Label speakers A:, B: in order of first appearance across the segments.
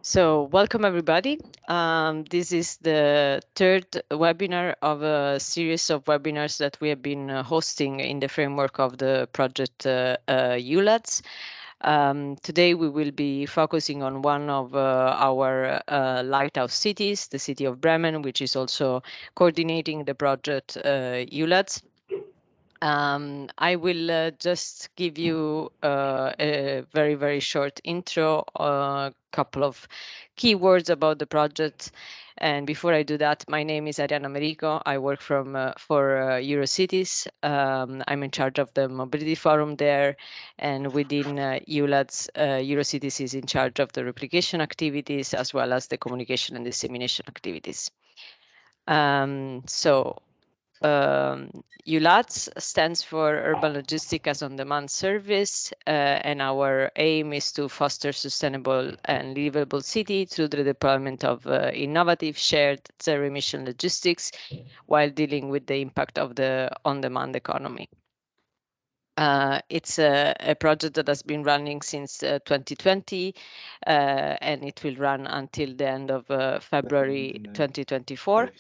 A: So welcome everybody. This is the third webinar of a series of webinars that we have been hosting in the framework of the project ULaaDS. Today we will be focusing on one of our lighthouse cities, the city of Bremen, which is also coordinating the project ULaaDS. I will just give you a very, very short intro, a couple of keywords about the project. And before I do that, my name is Ariana Merico. I work for Eurocities. I'm in charge of the mobility forum there. And within ULaaDS, Eurocities is in charge of the replication activities as well as the communication and dissemination activities. ULaaDS stands for Urban Logistics as On-Demand Service, and our aim is to foster sustainable and livable city through the deployment of innovative, shared, zero-emission logistics while dealing with the impact of the on-demand economy. It's a project that has been running since 2020, and it will run until the end of February 2024.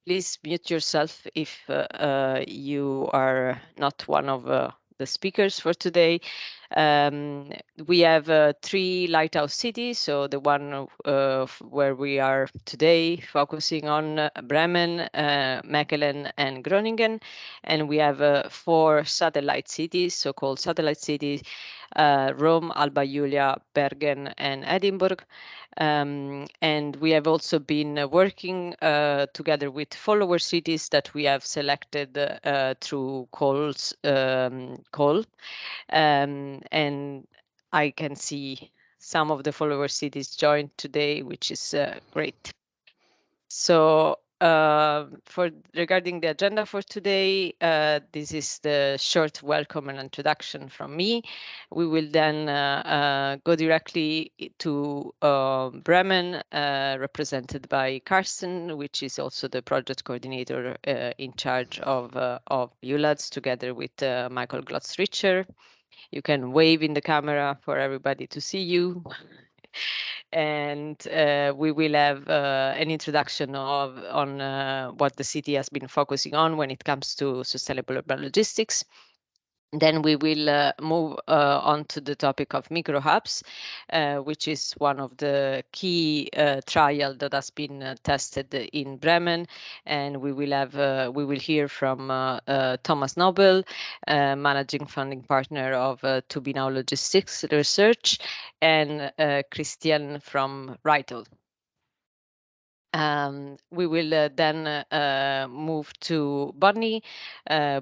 A: Please mute yourself if you are not one of the speakers for today. We have 3 lighthouse cities. So the one where we are today focusing on Bremen, Mechelen, and Groningen. And we have 4 satellite cities, so-called satellite cities, Rome, Alba Iulia, Bergen, and Edinburgh. And we have also been working together with follower cities that we have selected through call. And I can see some of the follower cities joined today, which is great. So regarding the agenda for today, this is the short welcome and introduction from me. We will then go directly to Bremen, represented by Karsten, which is also the project coordinator in charge of ULaaDS, together with Michael Glotz-Richter. You can wave in the camera for everybody to see you. And we will have an introduction on what the city has been focusing on when it comes to sustainable urban logistics. Then we will move on to the topic of micro hubs, which is one of the key trial that has been tested in Bremen, and we will hear from Thomas Nobel, managing funding partner of to-be-now-logistics-research, and Christian from Rytle. We will then move to Bonnie,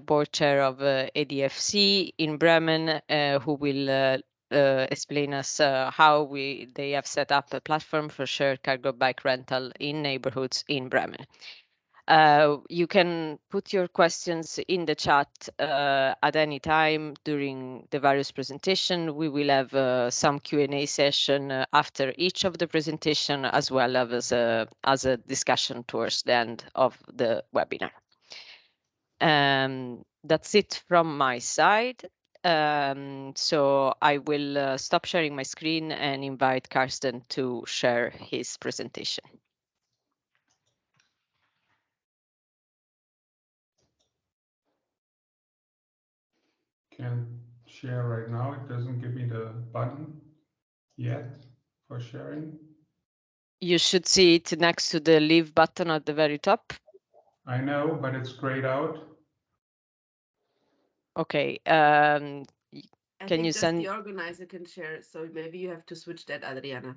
A: board chair of ADFC in Bremen, who will explain us how they have set up a platform for shared cargo bike rental in neighborhoods in Bremen. You can put your questions in the chat at any time during the various presentation. We will have some Q&A session after each of the presentation, as well as a discussion towards the end of the webinar. That's it from my side. So I will stop sharing my screen and invite Karsten to share his presentation.
B: Can't share right now. It doesn't give me the button yet for sharing.
A: You should see it next to the leave button at the very top.
B: I know, but it's grayed out.
A: Okay. Can you send?
C: The organizer can share it, so maybe you have to switch that, Adriana.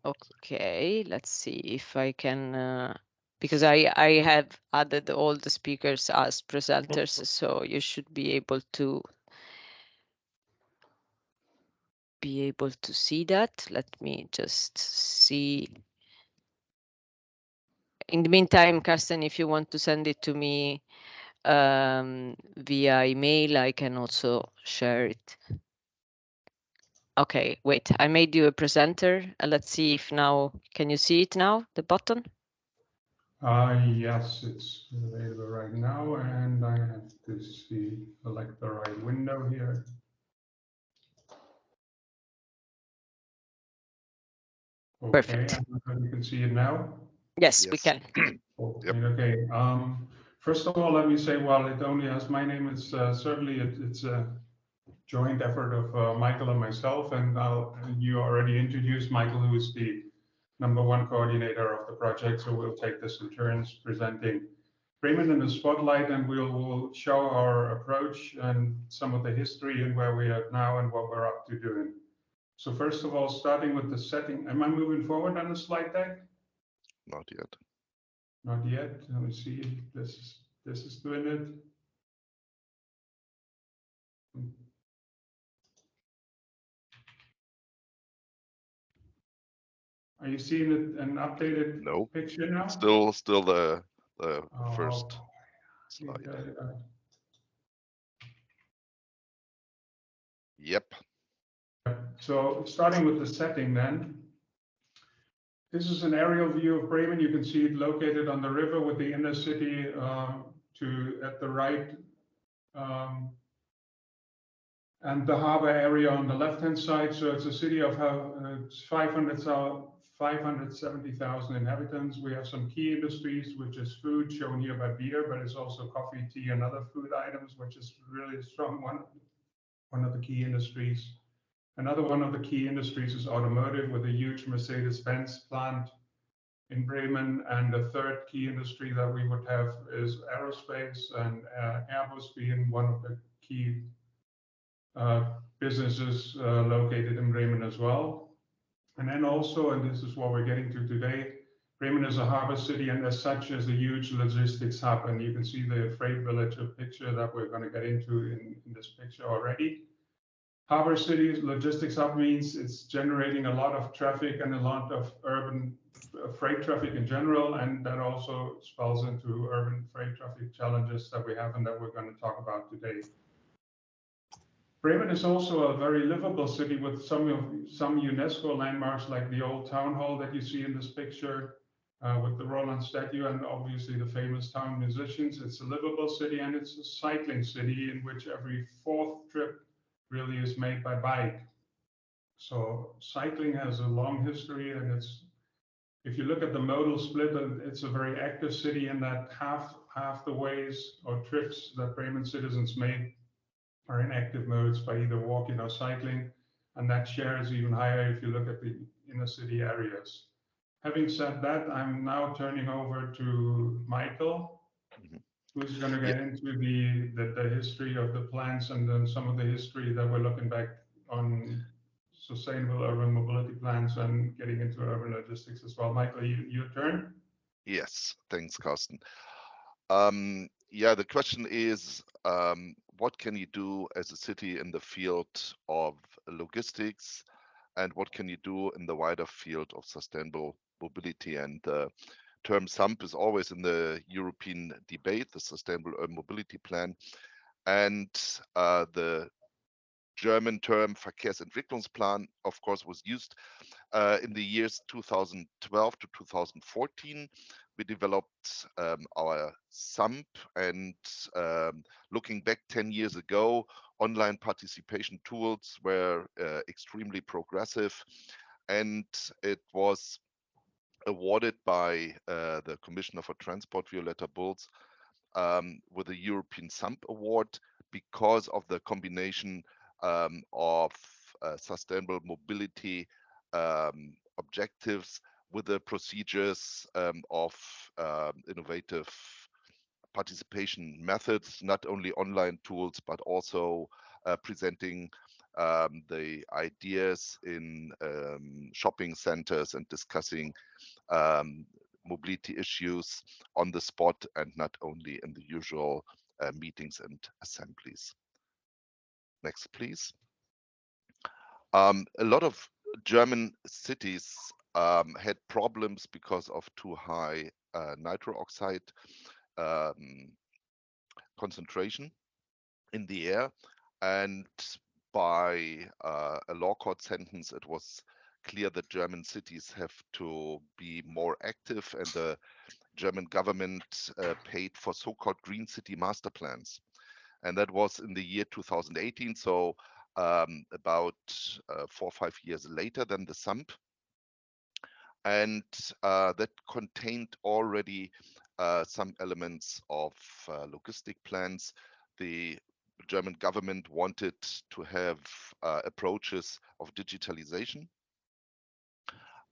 A: Okay, let's see if I can, because I have added all the speakers as presenters, so you should be able to see that. Let me just see. In the meantime, Karsten, if you want to send it to me via email, I can also share it. Okay, wait, I made you a presenter. Let's see if now, can you see it now, the button?
B: Yes, it's available right now, and I have to select the right window here.
A: Perfect.
B: I don't know if you can see it now.
A: Yes, we
D: Yes.
A: can.
D: Yep.
B: Okay. First of all, let me say, well, it only has my name. It's certainly it's a joint effort of Michael and myself, and you already introduced Michael, who is the #1 coordinator of the project. So we'll take this in turns presenting Bremen in the spotlight, and we'll show our approach and some of the history and where we are now and what we're up to doing. So first of all, starting with the setting, am I moving forward on the slide deck?
D: Not yet.
B: Not yet. Let me see if this is doing it. Are you seeing an updated
D: No.
B: picture now?
D: Still the first
B: Oh,
D: slide.
B: yeah.
D: Yep.
B: So starting with the setting then. This is an aerial view of Bremen. You can see it located on the river with the inner city at the right, and the harbor area on the left-hand side. So it's a city of 570,000 inhabitants. We have some key industries, which is food, shown here by beer, but it's also coffee, tea, and other food items, which is really a strong one of the key industries. Another one of the key industries is automotive, with a huge Mercedes-Benz plant in Bremen. And the third key industry that we would have is aerospace, and Airbus being one of the key businesses located in Bremen as well. And then also, and this is what we're getting to today, Bremen is a harbor city, and as such is a huge logistics hub. And you can see the freight village picture that we're going to get into in this picture already. Harbor city logistics hub means it's generating a lot of traffic and a lot of urban freight traffic in general, and that also spells into urban freight traffic challenges that we have and that we're going to talk about today. Bremen is also a very livable city with some UNESCO landmarks, like the old town hall that you see in this picture with the Roland statue, and obviously the famous town musicians. It's a livable city, and it's a cycling city in which every 4th trip really is made by bike. So cycling has a long history, and if you look at the modal split, it's a very active city in that half the ways or trips that Bremen citizens make are in active modes by either walking or cycling, and that share is even higher if you look at the inner city areas. Having said that, I'm now turning over to Michael, who's going to get into the history of the plans and then some of the history that we're looking back on sustainable urban mobility plans and getting into urban logistics as well. Michael, your turn.
D: Yes. Thanks, Carsten. Yeah, the question is, what can you do as a city in the field of logistics, and what can you do in the wider field of sustainable mobility? And the term SUMP is always in the European debate, the Sustainable Urban Mobility Plan, and the German term Verkehrsentwicklungsplan, of course, was used in the years 2012 to 2014. We developed our SUMP, and looking back 10 years ago, online participation tools were extremely progressive, and it was awarded by the Commissioner for Transport, Violetta Bulc, with the European SUMP Award because of the combination of sustainable mobility objectives with the procedures of innovative participation methods, not only online tools, but also presenting the ideas in shopping centers and discussing mobility issues on the spot and not only in the usual meetings and assemblies. Next, please. A lot of German cities had problems because of too high nitrous oxide concentration in the air, and by a law court sentence, it was clear that German cities have to be more active, and the German government paid for so-called green city master plans. And that was in the year 2018, so about 4 or 5 years later than the SUMP. and that contained already some elements of logistic plans. The German government wanted to have approaches of digitalization,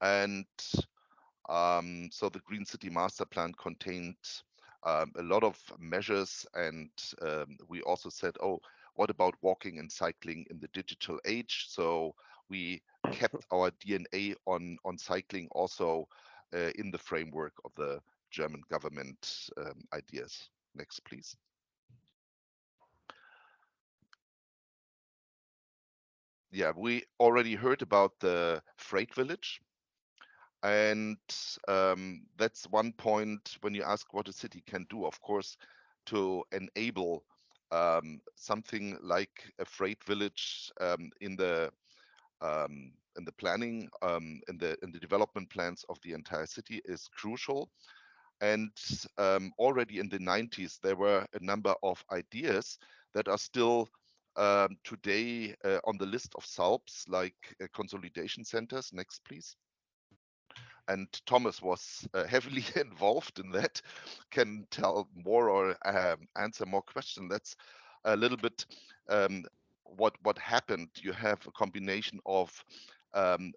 D: and so the Green City Master Plan contained a lot of measures, and we also said, oh, what about walking and cycling in the digital age? So we kept our DNA on cycling also in the framework of the German government ideas. Next, please. Yeah, we already heard about the freight village. And that's one point when you ask what a city can do, of course, to enable something like a freight village in the planning, in the development plans of the entire city is crucial. And already in the 90s, there were a number of ideas that are still today on the list of SALPs, like consolidation centers. Next, please. And Thomas was heavily involved in that, can tell more or answer more questions. That's a little bit what happened. You have a combination of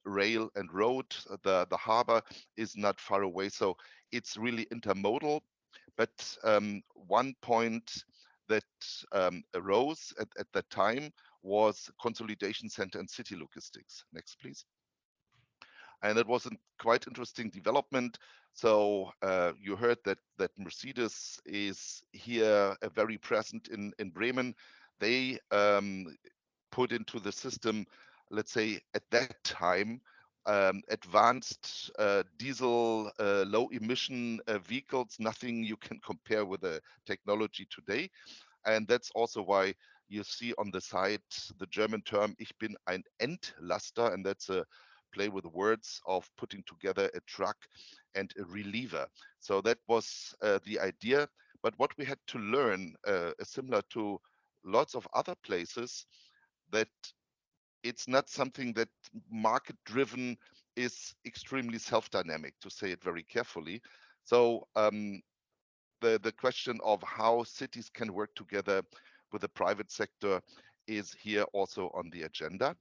D: rail and road. The harbor is not far away, so it's really intermodal. But one point that arose at that time was consolidation center and city logistics. Next, please. And it was a quite interesting development. So you heard that Mercedes is here very present in Bremen. They put into the system, let's say at that time, advanced diesel low emission vehicles, nothing you can compare with the technology today. And that's also why you see on the side the German term, ich bin ein Entlaster, and that's a play with words of putting together a truck and a reliever. So that was the idea. But what we had to learn, similar to lots of other places, that it's not something that market driven is extremely self-dynamic, to say it very carefully. So the question of how cities can work together with the private sector is here also on the agenda.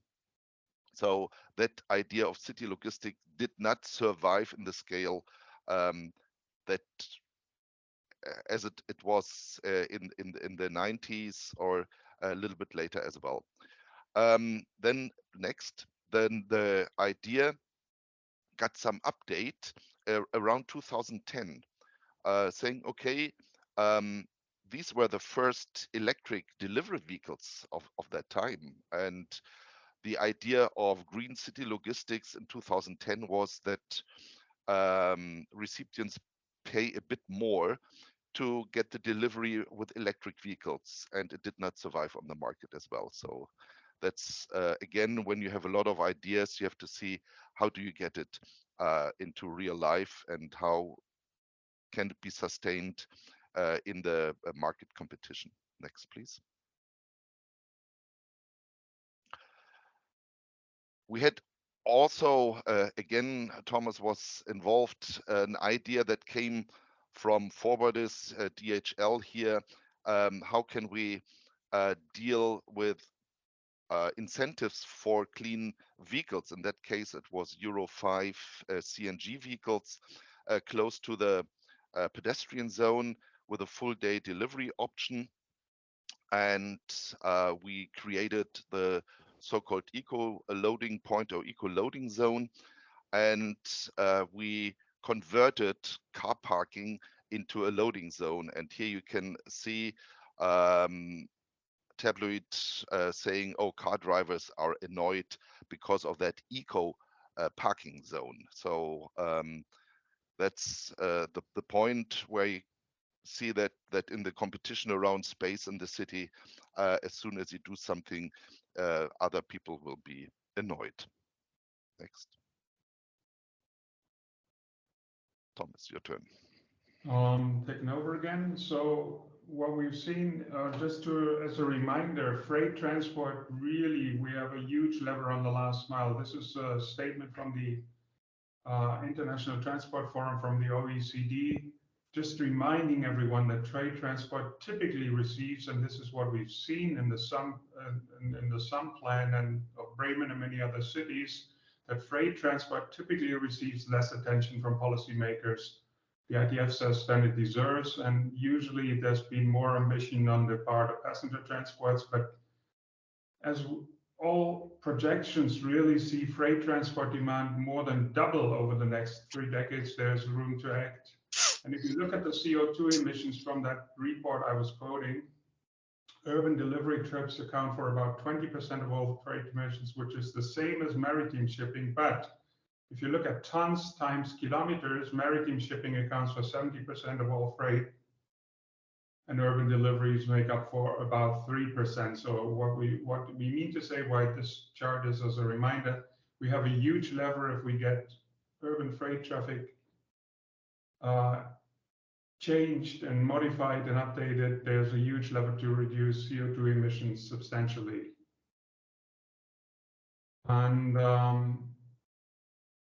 D: So that idea of city logistics did not survive in the scale that as it was in the 90s or a little bit later as well. Then next, then the idea got some update around 2010, saying, okay, these were the first electric delivery vehicles of that time. And the idea of green city logistics in 2010 was that recipients pay a bit more to get the delivery with electric vehicles, and it did not survive on the market as well. So that's again, when you have a lot of ideas, you have to see how do you get it into real life and how can it be sustained in the market competition. Next, please. We had also, again, Thomas was involved, an idea that came from forwarders, DHL here. How can we deal with incentives for clean vehicles? In that case, it was Euro 5 CNG vehicles close to the pedestrian zone with a full day delivery option. And we created the so-called eco loading point or eco loading zone, and we converted car parking into a loading zone. And here you can see tabloid saying, oh, car drivers are annoyed because of that eco parking zone. So that's the point where you see that in the competition around space in the city, as soon as you do something, other people will be annoyed. Next. Thomas, your turn.
B: Taking over again. So what we've seen, just as a reminder, freight transport, really, we have a huge lever on the last mile. This is a statement from the International Transport Forum from the OECD, just reminding everyone that trade transport typically receives, and this is what we've seen in the sum plan and of Bremen and many other cities, that freight transport typically receives less attention from policymakers. The ITF says than it deserves, and usually there's been more ambition on the part of passenger transports, but as all projections really see freight transport demand more than double over the next 3 decades, there's room to act. And if you look at the CO2 emissions from that report I was quoting, urban delivery trips account for about 20% of all freight emissions, which is the same as maritime shipping. But if you look at tons times kilometers, maritime shipping accounts for 70% of all freight, and urban deliveries make up for about 3%. So what we mean to say, why this chart is as a reminder, we have a huge lever if we get urban freight traffic changed and modified and updated. There's a huge lever to reduce CO2 emissions substantially. And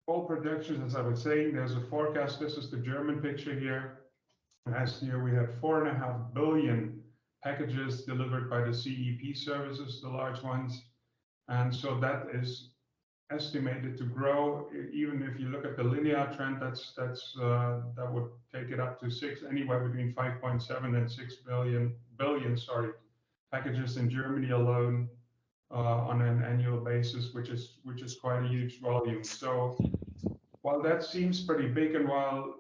B: all projections, as I was saying, there's a forecast. This is the German picture here. Last year, we had 4.5 billion packages delivered by the CEP services, the large ones. And so that is estimated to grow. Even if you look at the linear trend, that would take it up to anywhere between 5.7 and 6 billion packages in Germany alone on an annual basis, which is quite a huge volume. So while that seems pretty big, and while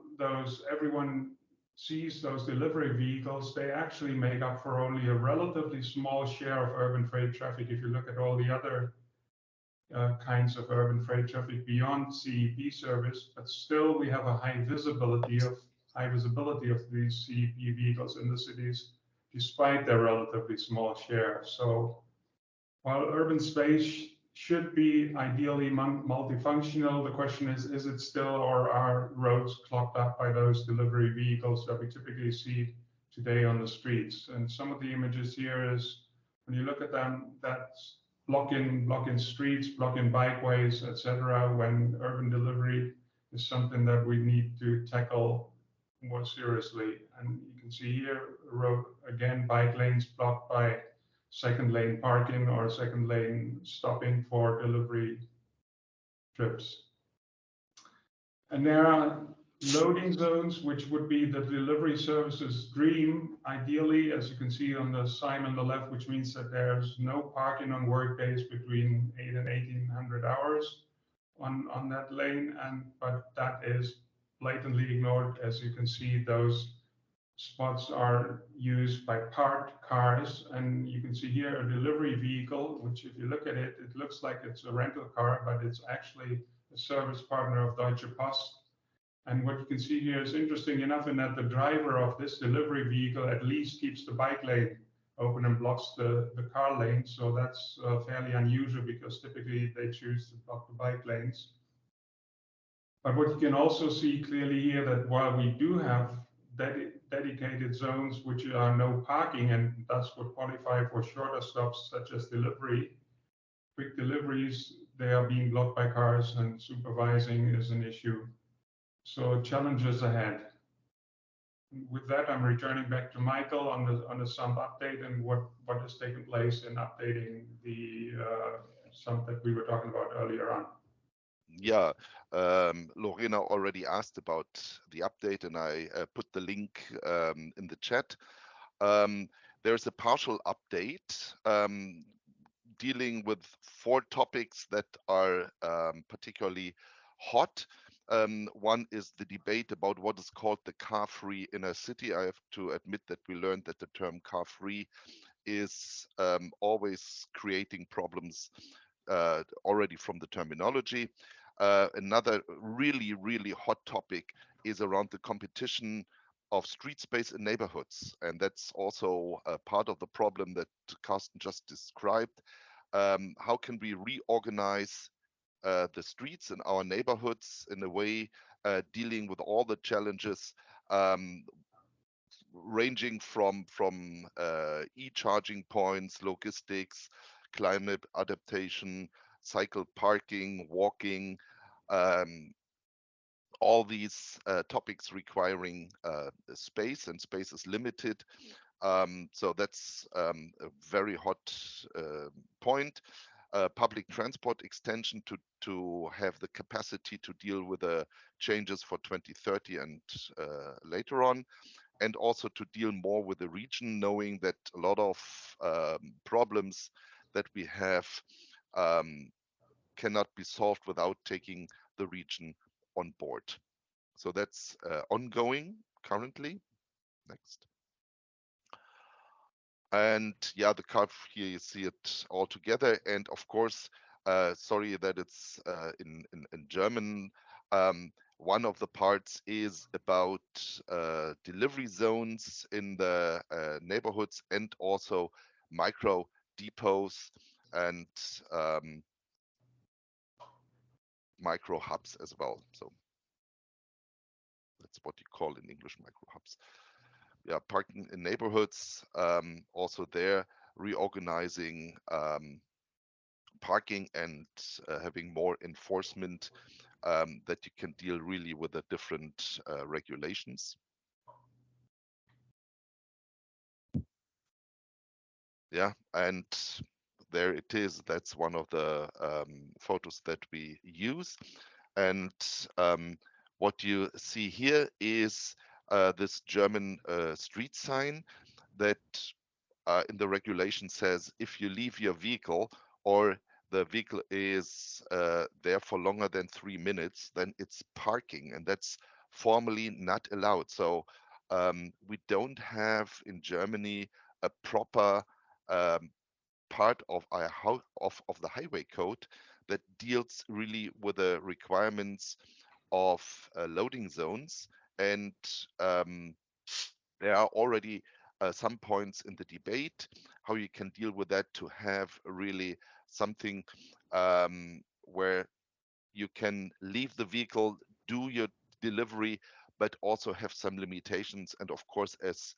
B: everyone sees those delivery vehicles, they actually make up for only a relatively small share of urban freight traffic. If you look at all the other kinds of urban freight traffic beyond CEP service, but still we have a high visibility of these CEP vehicles in the cities, despite their relatively small share. So while urban space should be ideally multifunctional, the question is it still, or are roads clogged up by those delivery vehicles that we typically see today on the streets? And some of the images here is, when you look at them, that's block-in streets, block-in bikeways, etc., when urban delivery is something that we need to tackle more seriously. And you can see here, road, again, bike lanes blocked by second lane parking or second lane stopping for delivery trips. And there are loading zones, which would be the delivery services dream, ideally, as you can see on the sign on the left, which means that there's no parking on work days between 8 and 1800 hours on that lane. But that is blatantly ignored. As you can see, those spots are used by parked cars, and you can see here a delivery vehicle, which if you look at it, it looks like it's a rental car, but it's actually a service partner of Deutsche Post. And what you can see here is interesting enough in that the driver of this delivery vehicle at least keeps the bike lane open and blocks the car lane. So that's fairly unusual, because typically they choose to block the bike lanes. But what you can also see clearly here, that while we do have dedicated zones which are no parking and thus would qualify for shorter stops such as quick deliveries, they are being blocked by cars, and supervising is an issue. So challenges ahead. With that, I'm returning back to Michael on the sump update and what has taken place in updating the sump that we were talking about earlier on.
D: Yeah, Lorena already asked about the update, and I put the link in the chat. There's a partial update dealing with 4 topics that are particularly hot. One is the debate about what is called the car-free inner city. I have to admit that we learned that the term car-free is always creating problems already from the terminology. Another really hot topic is around the competition of street space in neighborhoods. And that's also a part of the problem that Carsten just described. How can we reorganize the streets in our neighborhoods in a way dealing with all the challenges ranging from e-charging points, logistics, climate adaptation, cycle parking, walking, all these topics requiring space, and space is limited. So that's a very hot point. Public transport extension to have the capacity to deal with the changes for 2030 and later on, and also to deal more with the region, knowing that a lot of problems that we have cannot be solved without taking the region on board. So that's ongoing currently. Next. And yeah, the curve here, you see it all together. And of course, sorry that it's in German. One of the parts is about delivery zones in the neighborhoods, and also micro depots and micro hubs as well. So that's what you call in English micro hubs. Yeah, parking in neighborhoods, also there reorganizing parking and having more enforcement that you can deal really with the different regulations. Yeah, and there it is. That's one of the photos that we use. And what you see here is this German street sign that in the regulation says if you leave your vehicle, or the vehicle is there for longer than 3 minutes, then it's parking, and that's formally not allowed. So we don't have in Germany a proper part of our of the highway code that deals really with the requirements of loading zones. And there are already some points in the debate how you can deal with that to have really something where you can leave the vehicle, do your delivery, but also have some limitations. And of course, as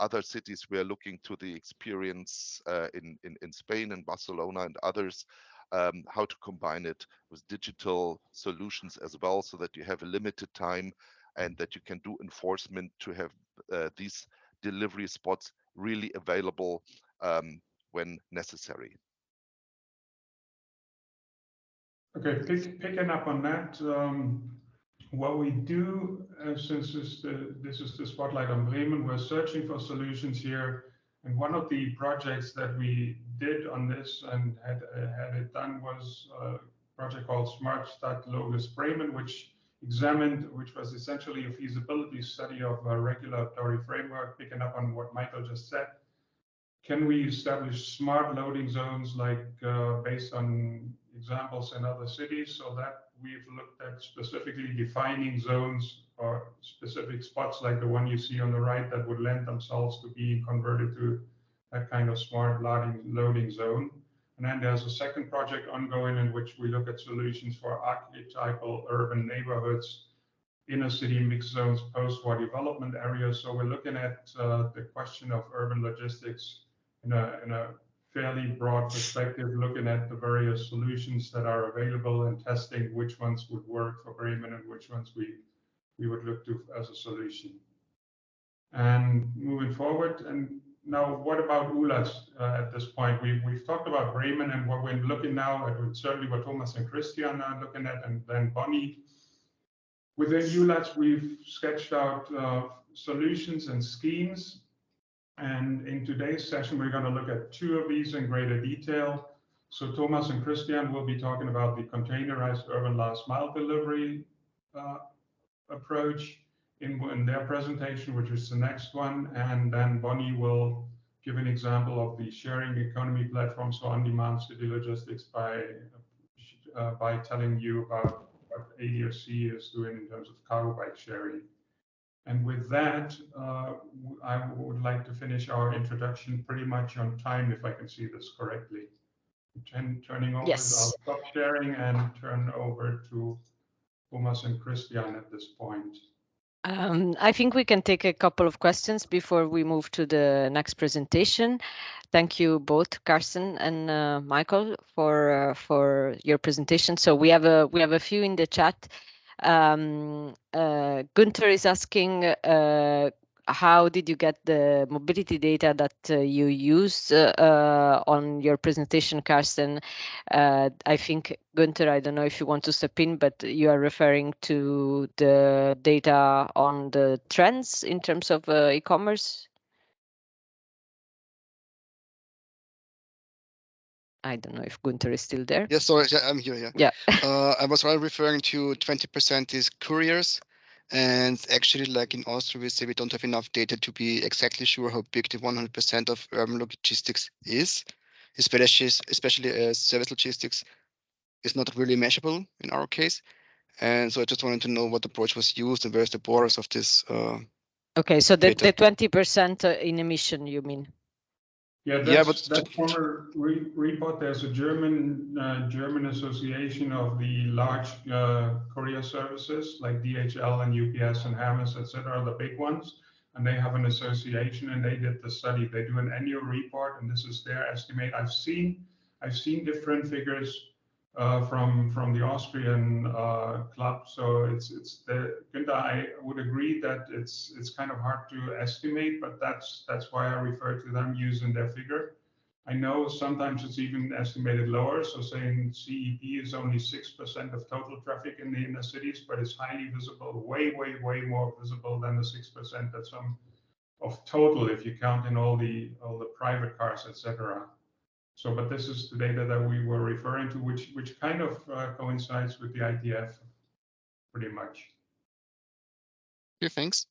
D: other cities, we are looking to the experience in Spain and Barcelona and others, how to combine it with digital solutions as well, so that you have a limited time and that you can do enforcement to have these delivery spots really available when necessary.
B: Okay, picking up on that, what we do, since this is the spotlight on Bremen, we're searching for solutions here. And one of the projects that we did on this and had it done was a project called Smart Stadt Logis Bremen, which was essentially a feasibility study of a regulatory framework, picking up on what Michael just said. Can we establish smart loading zones, like based on examples in other cities? So that we've looked at specifically defining zones or specific spots like the one you see on the right that would lend themselves to being converted to that kind of smart loading zone. And then there's a second project ongoing in which we look at solutions for archetypal urban neighborhoods, inner city mixed zones, post-war development areas. So we're looking at the question of urban logistics in a fairly broad perspective, looking at the various solutions that are available and testing which ones would work for Bremen and which ones we would look to as a solution. And moving forward, and now what about ULaaDS at this point? We've talked about Bremen, and what we're looking now at, certainly what Thomas and Christian are looking at, and then Bonnie. Within ULaaDS, we've sketched out solutions and schemes. And in today's session, we're going to look at two of these in greater detail. So Thomas and Christian will be talking about the containerized urban last mile delivery approach in their presentation, which is the next one. And then Bonnie will give an example of the sharing economy platform, so on-demand city logistics, by telling you about what ADFC is doing in terms of cargo bike sharing. And with that, I would like to finish our introduction pretty much on time, if I can see this correctly. Turning over,
A: Yes.
B: I'll stop sharing and turn over to Thomas and Christian at this point.
A: I think we can take a couple of questions before we move to the next presentation. Thank you both, Carsten and Michael, for your presentation. So we have a few in the chat. Gunther is asking, how did you get the mobility data that you used on your presentation, Carsten? I think, Gunther, I don't know if you want to step in, but you are referring to the data on the trends in terms of e-commerce? I don't know if Gunther is still there.
E: Yes, sorry, yeah, I'm here.
A: Yeah.
E: I was rather referring to 20% is couriers. And actually, like in Austria, we say we don't have enough data to be exactly sure how big the 100% of urban logistics is, especially as service logistics is not really measurable in our case. And so I just wanted to know what approach was used and where's the borders of this.
A: Okay, so the
E: data.
A: 20% in emission, you mean?
B: Yeah,
E: Yeah,
B: that former report. There's a German association of the large courier services like DHL and UPS and Hermes, etc., the big ones, and they have an association and they did the study. They do an annual report, and this is their estimate. I've seen different figures from the Austrian club. So it's the Günther, I would agree that it's kind of hard to estimate, but that's why I refer to them using their figure. I know sometimes it's even estimated lower. So saying CEP is only 6% of total traffic in the inner cities, but it's highly visible, way more visible than the 6% that some of total, if you count in all the private cars, etc. So, but this is the data that we were referring to, which kind of coincides with the ITF pretty much.
E: Yeah, thanks.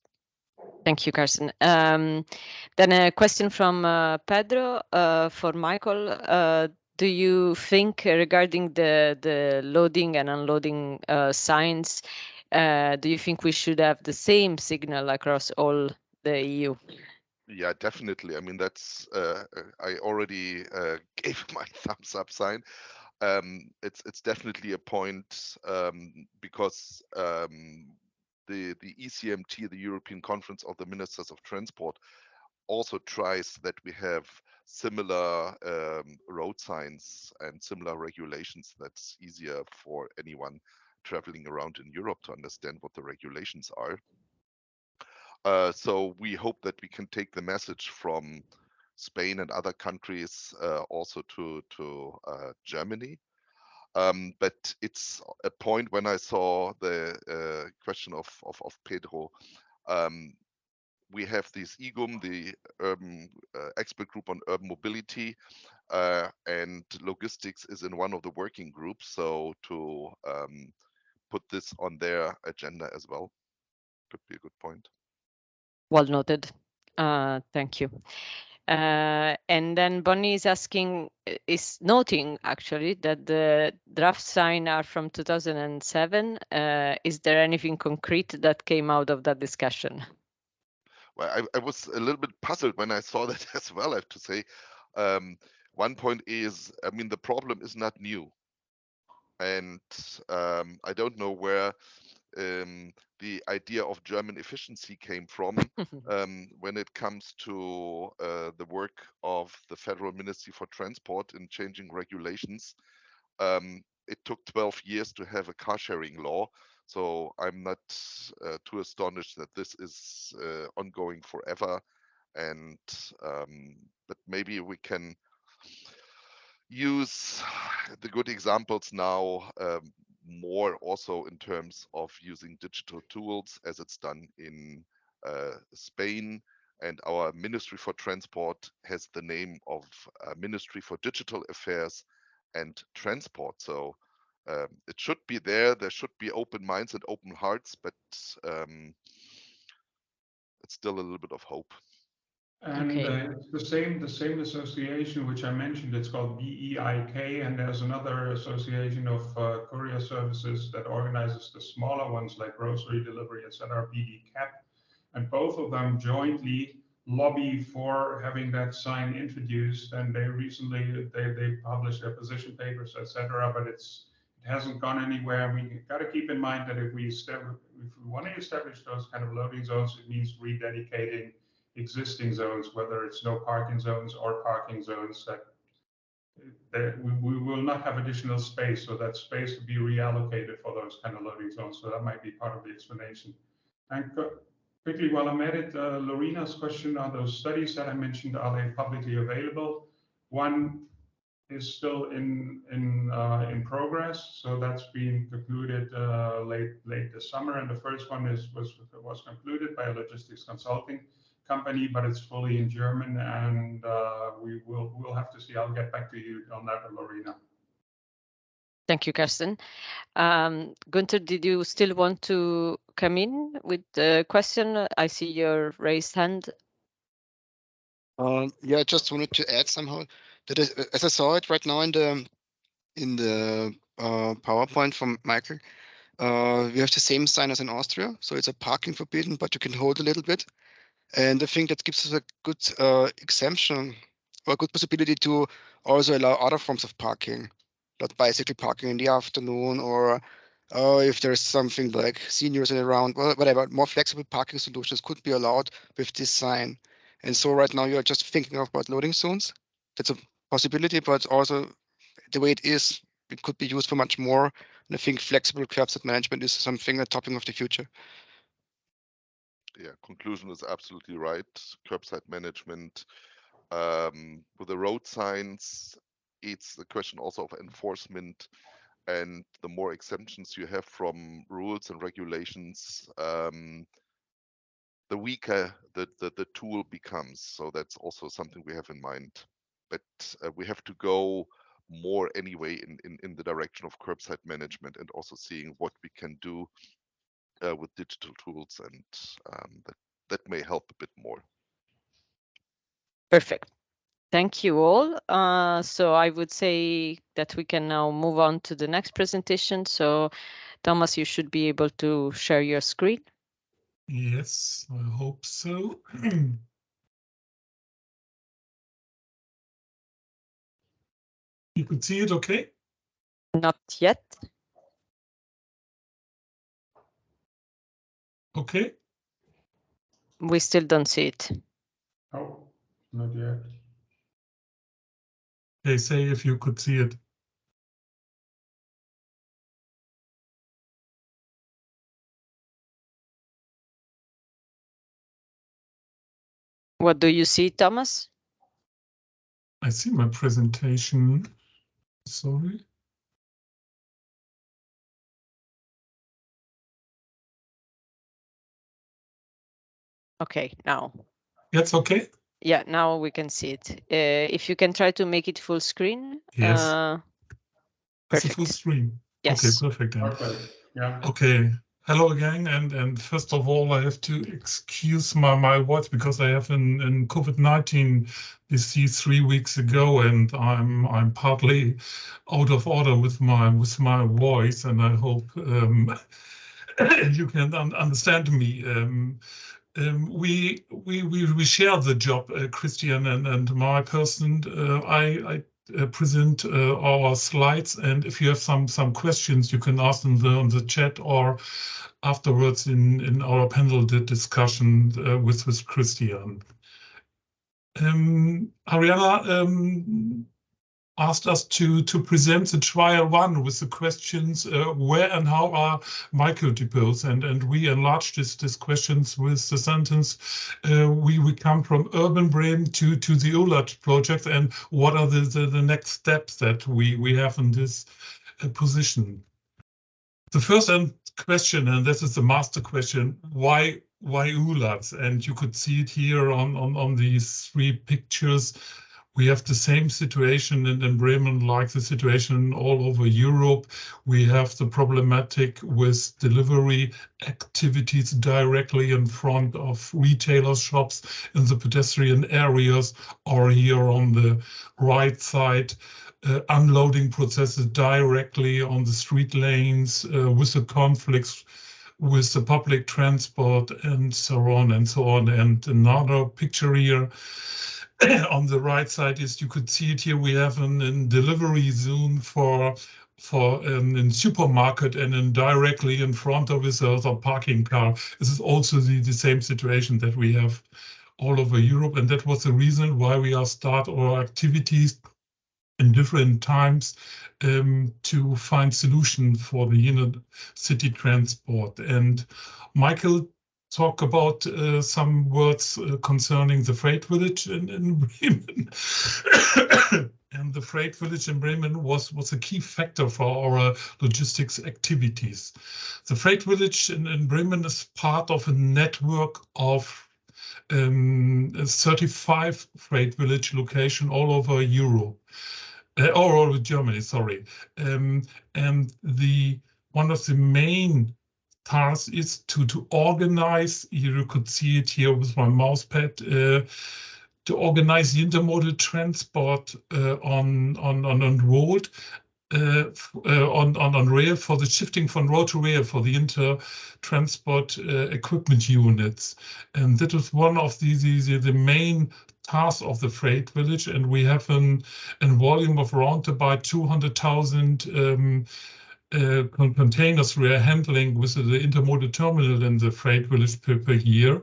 A: Thank you, Carsten. Then a question from Pedro for Michael. Do you think regarding the loading and unloading signs, do you think we should have the same signal across all the EU?
D: Yeah, definitely. I mean, that's I already gave my thumbs up sign. It's definitely a point because the ECMT, the European Conference of the Ministers of Transport, also tries that we have similar road signs and similar regulations. That's easier for anyone traveling around in Europe to understand what the regulations are. So we hope that we can take the message from Spain and other countries also to Germany. But it's a point when I saw the question of Pedro. We have this EGUM, the Urban Expert Group on Urban Mobility, and logistics is in one of the working groups. So to put this on their agenda as well could be a good point.
A: Well noted. Thank you. And then Bonnie is asking, is noting actually that the draft sign are from 2007. Is there anything concrete that came out of that discussion?
D: Well, I was a little bit puzzled when I saw that as well, I have to say. One point is, I mean, the problem is not new. And I don't know where the idea of German efficiency came from when it comes to the work of the Federal Ministry for Transport in changing regulations. It took 12 years to have a car sharing law. So I'm not too astonished that this is ongoing forever. And but maybe we can use the good examples now more also in terms of using digital tools as it's done in Spain. And our Ministry for Transport has the name of Ministry for Digital Affairs and Transport. So it should be there. There should be open minds and open hearts, but it's still a little bit of hope.
B: And it's the same association which I mentioned. It's called BEIK, and there's another association of courier services that organizes the smaller ones like grocery delivery, etc., BDCAP, and both of them jointly lobby for having that sign introduced. And they recently they published their position papers, etc., but it hasn't gone anywhere. We got to keep in mind that if we want to establish those kind of loading zones, it means rededicating existing zones, whether it's no parking zones or parking zones. That we will not have additional space, so that space to be reallocated for those kind of loading zones. So that might be part of the explanation. And quickly, while I'm at it, Lorena's question on those studies that I mentioned, are they publicly available? One is still in progress, so that's being concluded late this summer. And the first one was concluded by a logistics consulting company, but it's fully in German, and we'll have to see. I'll get back to you on that, Lorena.
A: Thank you, Karsten. Gunther, did you still want to come in with the question? I see your raised hand.
E: Yeah, I just wanted to add somehow that as I saw it right now in the PowerPoint from Michael, we have the same sign as in Austria, so it's a parking forbidden, but you can hold a little bit. And I think that gives us a good exemption or a good possibility to also allow other forms of parking, like bicycle parking in the afternoon, or if there's something like seniors around, well, whatever, more flexible parking solutions could be allowed with this sign. And so right now you're just thinking about loading zones. That's a possibility, but also the way it is, it could be used for much more. And I think flexible curbside management is something, a topic of the future.
D: Yeah, conclusion is absolutely right. Curbside management with the road signs, it's the question also of enforcement, and the more exemptions you have from rules and regulations, the weaker the tool becomes. So that's also something we have in mind. But we have to go more anyway in the direction of curbside management, and also seeing what we can do with digital tools, and that may help a bit more.
A: Perfect. Thank you all. So I would say that we can now move on to the next presentation. So Thomas, you should be able to share your screen.
F: Yes, I hope so. You could see it okay?
A: Not yet.
F: Okay.
A: We still don't see it.
B: Oh, not yet.
F: They say if you could see it.
A: What do you see, Thomas?
F: I see my presentation. Sorry.
A: Okay, now.
F: That's okay?
A: Yeah, now we can see it. If you can try to make it full screen.
F: Yes. It's a
A: Perfect.
F: full screen.
A: Yes.
F: Okay, perfect. Then.
B: Okay. Yeah.
F: Okay. Hello again, and first of all, I have to excuse my voice because I have in COVID-19 disease 3 weeks ago, and I'm partly out of order with my voice, and I hope you can understand me. We share the job, Christian and my person. I present our slides, and if you have some questions, you can ask them on the chat or afterwards in our panel discussion with Christian. Ariana asked us to present the trial one with the questions where and how are microdepots, and we enlarged these questions with the sentence we come from urban Bremen to the ULaaDS project, and what are the next steps that we have in this position. The first question, and this is the master question, why ULaaDS? And you could see it here on these 3 pictures. We have the same situation in Bremen, like the situation all over Europe. We have the problematic with delivery activities directly in front of retailer shops in the pedestrian areas, or here on the right side, unloading processes directly on the street lanes with the conflicts with the public transport and so on and so on. And another picture here on the right side is, you could see it here, we have a delivery zone for in supermarket, and then directly in front of it there's a parking car. This is also the same situation that we have all over Europe, and that was the reason why we are start our activities in different times to find solution for the inner city transport. And Michael talk about some words concerning the freight village in Bremen. And the freight village in Bremen was a key factor for our logistics activities. The freight village in Bremen is part of a network of 35 freight village locations all over Europe. All over Germany, sorry. And one of the main tasks is to organize, you could see it here with my mouse pad, to organize the intermodal transport on road, on rail, for the shifting from road to rail for the inter-transport equipment units. And that is one of the main tasks of the freight village, and we have a volume of around about 200,000 containers we are handling with the intermodal terminal in the freight village per year.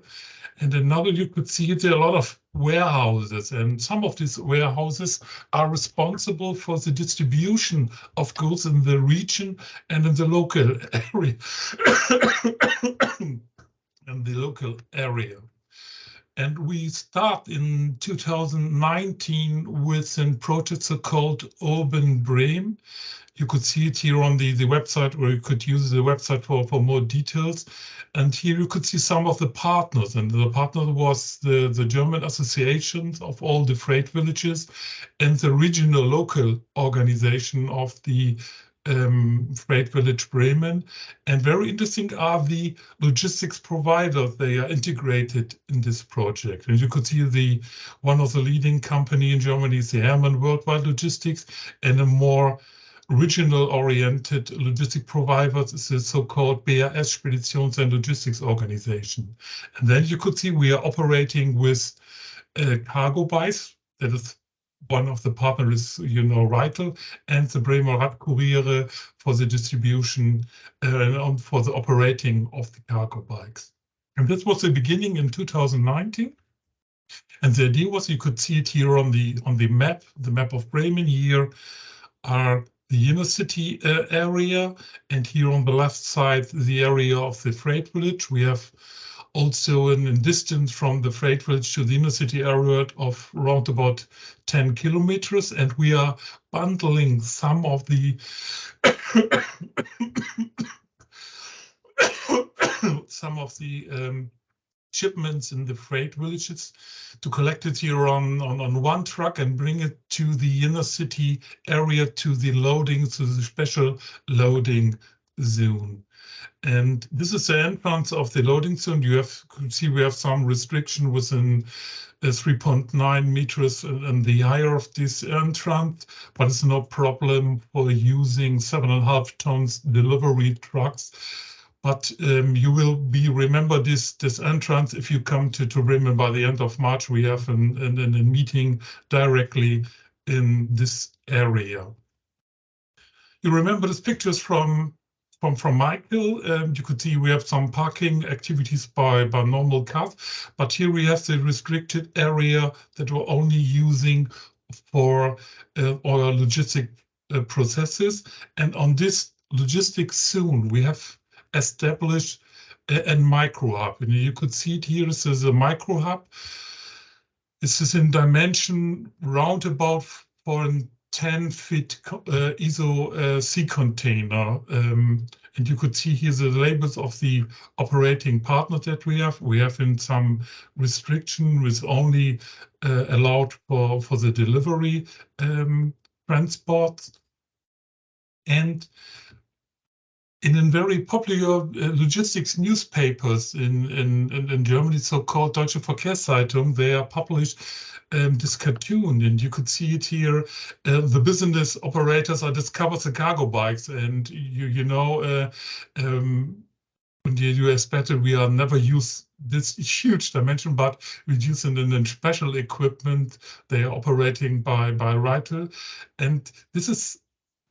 F: And another, you could see there are a lot of warehouses, and some of these warehouses are responsible for the distribution of goods in the region and in the local area. In the local area. And we start in 2019 with a project called Urban Bremen. You could see it here on the website, or you could use the website for more details. And here you could see some of the partners. And the partner was the German associations of all the freight villages and the regional local organization of the freight village Bremen. And very interesting are the logistics providers. They are integrated in this project. And you could see one of the leading company in Germany is the Hermann Worldwide Logistics, and a more regional oriented logistic providers is the so-called BAS, Speditions and Logistics Organization. And then you could see we are operating with cargo bikes. That is one of the partners, Rytle, and the Bremer Radkuriere for the distribution and for the operating of the cargo bikes. And this was the beginning in 2019. And the idea was, you could see it here on the map of Bremen. Here are the inner city area, and here on the left side, the area of the freight village. We have also in distance from the freight village to the inner city area of around about 10 kilometers, and we are bundling some of the shipments in the freight villages to collect it here on one truck and bring it to the inner city area, to the loading, to the special loading zone. And this is the entrance of the loading zone. You could see we have some restriction within 3.9 meters and the higher of this entrance, but it's no problem for using 7.5 tons delivery trucks. But you will remember this entrance if you come to Bremen by the end of March. We have a meeting directly in this area. You remember these pictures from Michael. You could see we have some parking activities by normal cars, but here we have the restricted area that we're only using for our logistic processes. And on this logistics zone, we have established a micro hub. And you could see it here. This is a micro hub. This is in dimension roundabout for a 10-foot ISO sea container. And you could see here the labels of the operating partners that we have. We have in some restriction with only allowed for the delivery transport. And in a very popular logistics newspapers in Germany, so-called Deutsche Verkehrszeitung, they are published this cartoon, and you could see it here. The business operators are discovered the cargo bikes, and in the US battle, we are never use this huge dimension, but we use it in special equipment. They are operating by Rytle, and this is.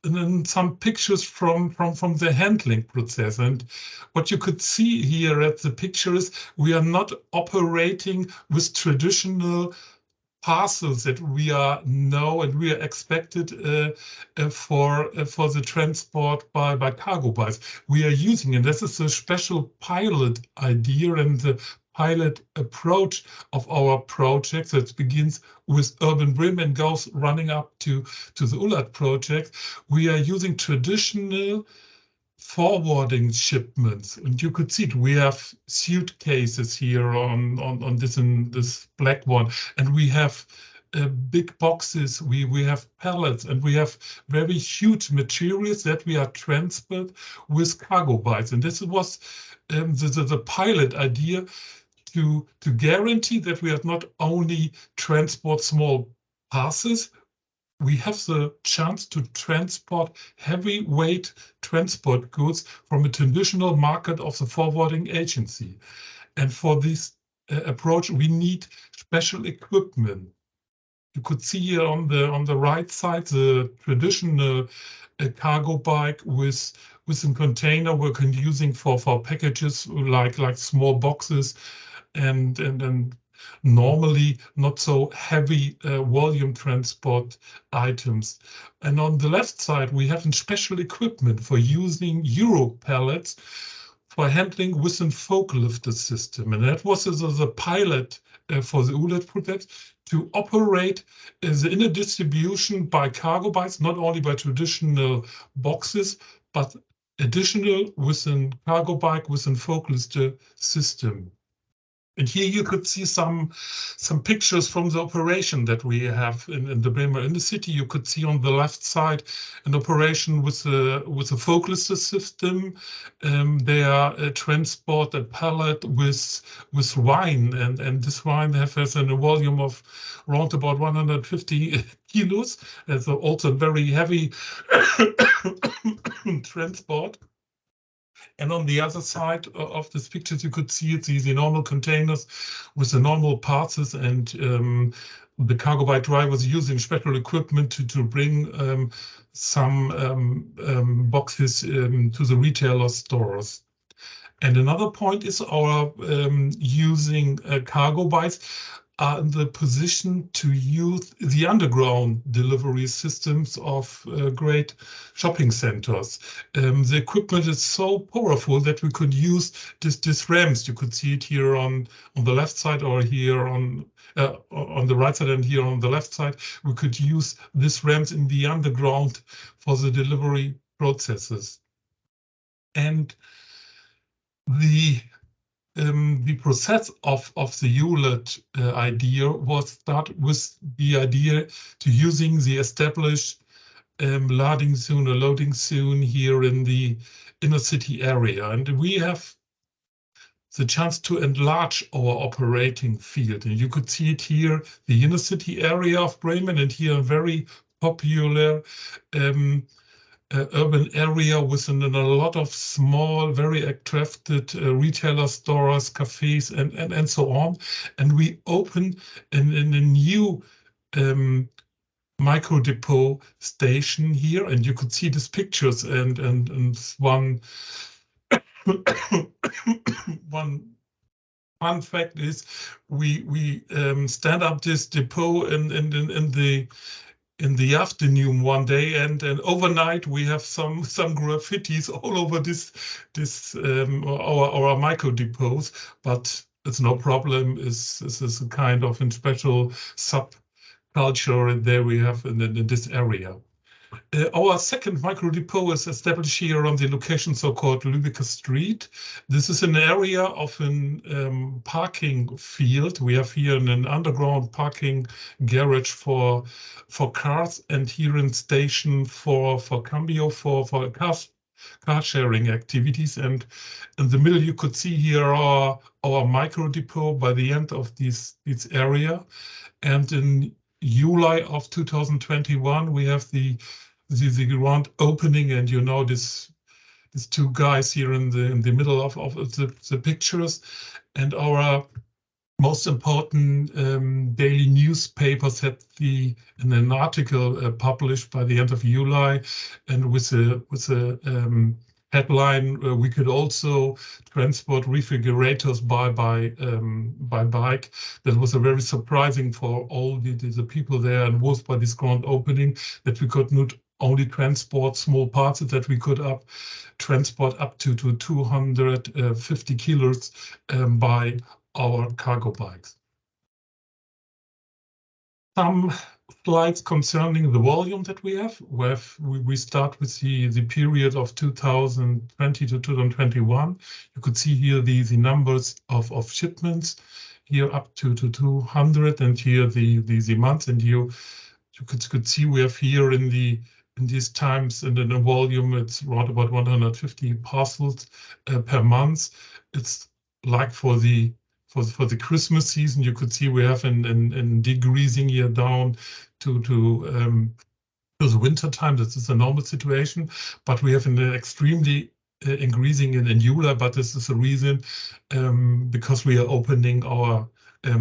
F: And then some pictures from the handling process. And what you could see here at the picture is we are not operating with traditional parcels that we are know and we are expected for the transport by cargo bikes. We are using, and this is a special pilot idea and the pilot approach of our project that begins with Urban Bremen and goes running up to the ULaaDS project. We are using traditional forwarding shipments, and you could see it. We have suitcases here on this black one, and we have big boxes. We have pallets, and we have very huge materials that we are transported with cargo bikes. And this was the pilot idea to guarantee that we have not only transport small parcels. We have the chance to transport heavyweight transport goods from a traditional market of the forwarding agency. And for this approach, we need special equipment. You could see here on the right side the traditional cargo bike with a container we're using for packages like small boxes and normally not so heavy volume transport items. And on the left side, we have special equipment for using Euro pallets for handling within forklift system. And that was the pilot for the ULaaDS project to operate the inner distribution by cargo bikes, not only by traditional boxes, but additional within cargo bike within forklift system. And here you could see some pictures from the operation that we have in the Bremen in the city. You could see on the left side an operation with a forklift system. They are transport a pallet with wine, and this wine has a volume of around about 150 kilos. It's also very heavy transport. And on the other side of this picture, you could see the normal containers with the normal parcels, and the cargo bike drivers using special equipment to bring some boxes to the retailer stores. And another point is our using cargo bikes are in the position to use the underground delivery systems of great shopping centers. The equipment is so powerful that we could use this ramps. You could see it here on the left side, or here on the right side, and here on the left side. We could use this ramps in the underground for the delivery processes. And the process of the ULaaDS idea was start with the idea to using the established loading zone here in the inner city area. And we have the chance to enlarge our operating field. And you could see it here, the inner city area of Bremen, and here a very popular urban area within a lot of small, very attractive retailer stores, cafes, and so on. And we opened in a new micro depot station here, and you could see these pictures. And one fun fact is we stand up this depot in the afternoon one day, and overnight we have some graffitis all over our micro depots, but it's no problem. This is a kind of a special subculture there we have in this area. Our second micro depot is established here on the location so-called Lübecker Street. This is an area of an parking field. We have here an underground parking garage for cars, and here in station for Cambio for car sharing activities. And in the middle you could see here our micro depot by the end of this area. And in July of 2021 we have the grand opening, and you know these two guys here in the middle of the pictures. And our most important daily newspapers had an article published by the end of July, and with a headline. We could also transport refrigerators by bike. That was a very surprising for all the people there, and was by this grand opening that we could not only transport small parts, that we could transport up to 250 kilos by our cargo bikes. Some slides concerning the volume that we have. We start with the period of 2020 to 2021. You could see here the numbers of shipments here up to 200, and here the months, and you could see we have here in these times, and in the volume it's around about 150 parcels per month. It's like for the Christmas season, you could see we have in decreasing here down to the winter time. This is a normal situation, but we have an extremely increasing in ULaaDS, but this is a reason because we are opening our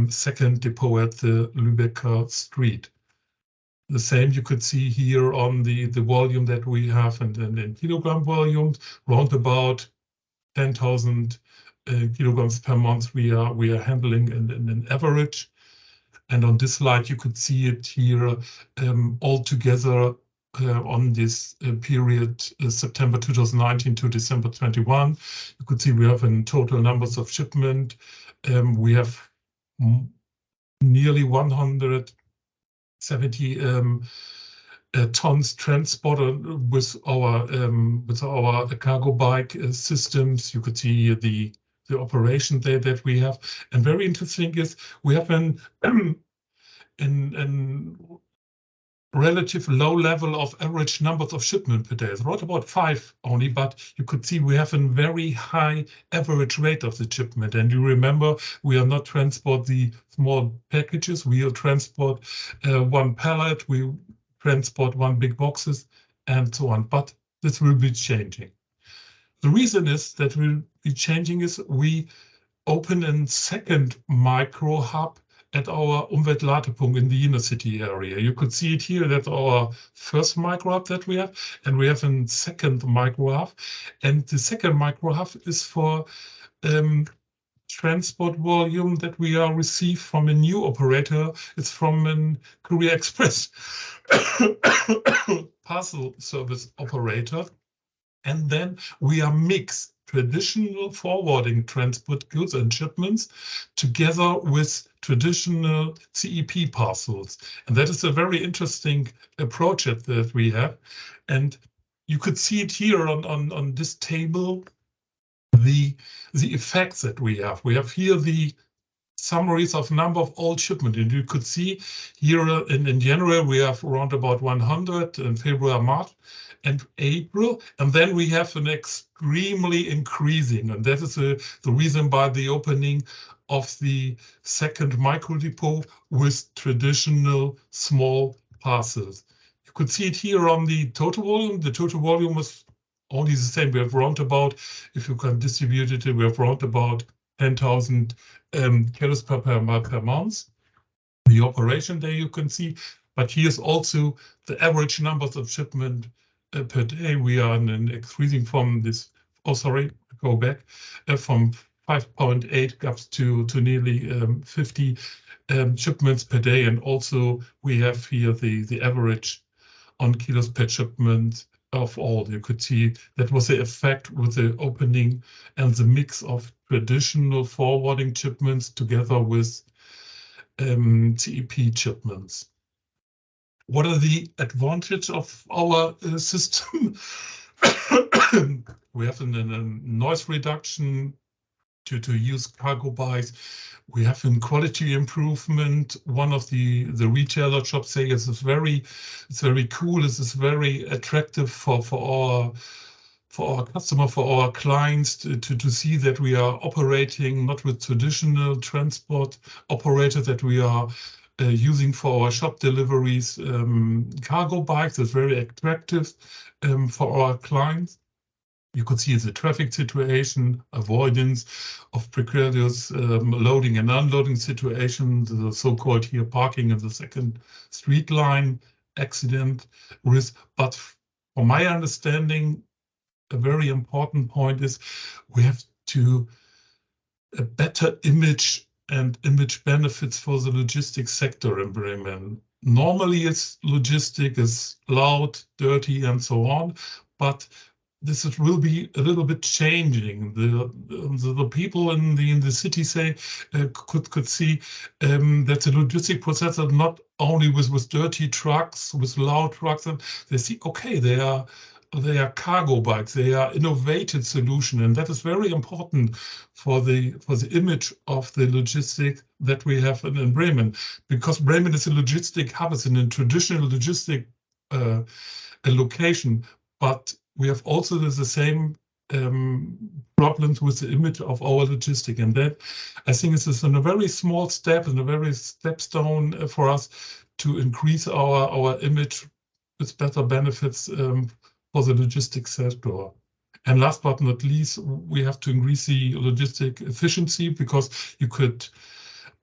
F: second depot at the Lübecker street. The same you could see here on the volume that we have, and in kilogram volumes, round about 10,000 kilograms per month we are handling in an average. And on this slide you could see it here all together on this period September 2019 to December 21. You could see we have in total numbers of shipment. We have nearly 170 tons transported with our cargo bike systems. You could see the operation there that we have. And very interesting is we have an relative low level of average numbers of shipment per day. It's right about 5 only, but you could see we have a very high average rate of the shipment. And you remember, we are not transport the small packages. We will transport one pallet, we transport one big boxes, and so on. But this will be changing. The reason is that will be changing is we open a second micro hub at our Umweltladepunkt in the inner city area. You could see it here. That's our first micro hub that we have, and we have a second micro hub. And the second micro hub is for transport volume that we are received from a new operator. It's from a Courier Express parcel service operator. And then we are mixed traditional forwarding transport goods and shipments together with traditional CEP parcels. And that is a very interesting project that we have. And you could see it here on this table, the effects that we have. We have here the summaries of number of all shipment, and you could see here in January we have around about 100, in February, March, and April, and then we have an extremely increasing, and that is the reason by the opening of the second micro depot with traditional small parcels. You could see it here on the total volume. The total volume was only the same. We have round about, if you can distribute it, we have round about 10,000 kilos per month. The operation there you can see, but here's also the average numbers of shipment per day. We are increasing from this, from 5.8 gaps to nearly 50 shipments per day. And also we have here the average on kilos per shipment of all. You could see that was the effect with the opening and the mix of traditional forwarding shipments together with CEP shipments. What are the advantages of our system? We have a noise reduction to use cargo bikes. We have a quality improvement. One of the retailer shops say it's very cool. This is very attractive for our customer, for our clients to see that we are operating not with traditional transport operators, that we are using for our shop deliveries cargo bikes. It's very attractive for our clients. You could see the traffic situation, avoidance of precarious loading and unloading situations, the so-called here parking in the second street line accident risk. But from my understanding, a very important point is we have to a better image and image benefits for the logistics sector in Bremen. Normally, it's logistic is loud, dirty, and so on, but will be a little bit changing. The people in the city say could see that the logistic process are not only with dirty trucks, with loud trucks, and they see okay they are cargo bikes, they are innovative solution, and that is very important for the image of the logistic that we have in Bremen, because Bremen is a logistic hub, it's in a traditional logistic location, but we have also the same problems with the image of our logistic, and that I think is a very small step and a very stepstone for us to increase our image with better benefits for the logistics sector. And last but not least, we have to increase the logistic efficiency, because you could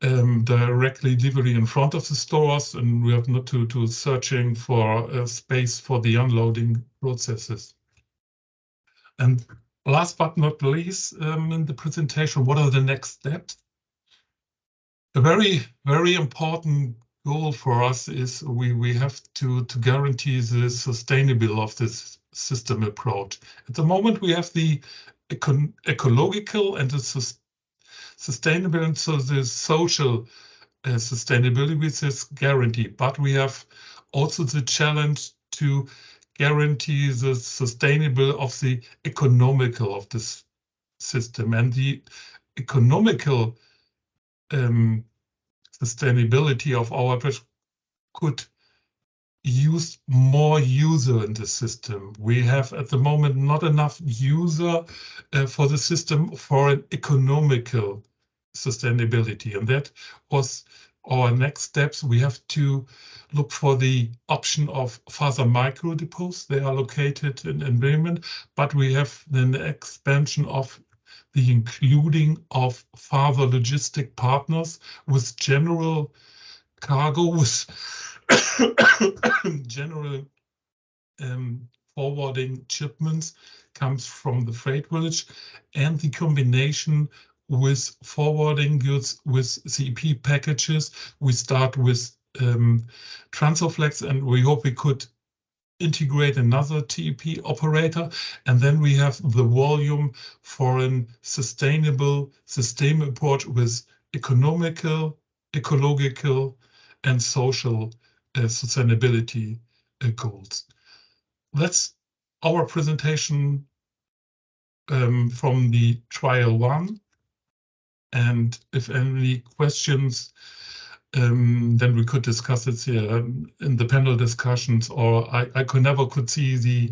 F: directly delivery in front of the stores, and we have not to searching for space for the unloading processes. And last but not least, in the presentation, what are the next steps? A very, very important goal for us is we have to guarantee the sustainability of this system approach. At the moment, we have the ecological and the sustainable, and so the social sustainability with this guarantee, but we have also the challenge to guarantee the sustainable of the economical of this system, and the economical sustainability of our could use more user in the system. We have at the moment not enough user for the system for an economical sustainability, and that was our next steps. We have to look for the option of further micro depots. They are located in Bremen, but we have then the expansion of the including of further logistic partners with general cargo, with general forwarding shipments comes from the freight village, and the combination with forwarding goods with CEP packages. We start with Transoflex, and we hope we could integrate another TEP operator, and then we have the volume for a sustainable system approach with economical, ecological, and social sustainability goals. That's our presentation from the trial one. And if any questions, then we could discuss it here in the panel discussions, or I could see the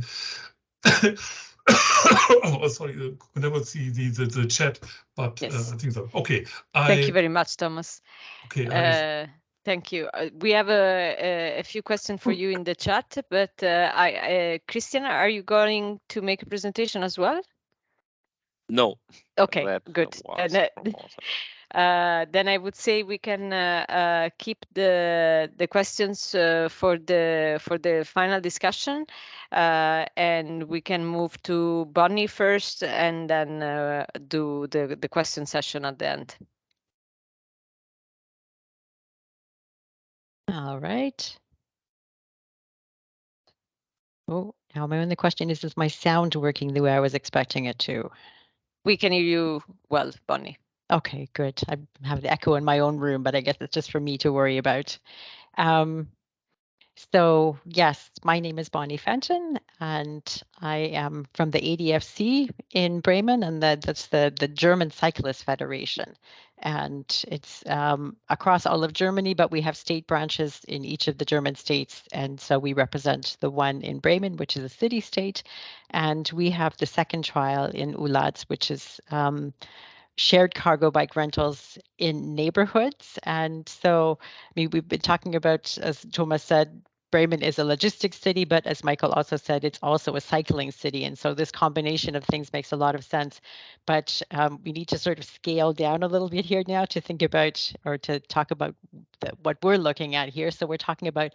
F: oh, sorry, could never see the chat, but
A: Yes.
F: I think so. Okay.
A: Thank you very much, Thomas.
F: Okay.
A: Thank you. We have a few questions for you in the chat, but Christian, are you going to make a presentation as well?
G: No.
A: Okay,
G: That
A: good.
G: was
A: Then I would say we can keep the questions for the final discussion, and we can move to Bonnie first, and then do the question session at the end.
H: All right. Oh, now my only question is my sound working the way I was expecting it to?
A: We can hear you well, Bonnie.
H: Okay, good. I have the echo in my own room, but I guess it's just for me to worry about. So yes, my name is Bonnie Fenton, and I am from the ADFC in Bremen, and that's the German Cyclist Federation. And it's across all of Germany, but we have state branches in each of the German states. And so we represent the one in Bremen, which is a city state. And we have the second trial in ULaaDS, which is shared cargo bike rentals in neighborhoods. And so, I mean, we've been talking about, as Thomas said, Bremen is a logistics city, but as Michael also said, it's also a cycling city. And so this combination of things makes a lot of sense. But we need to sort of scale down a little bit here now to think about, or to talk about what we're looking at here. So we're talking about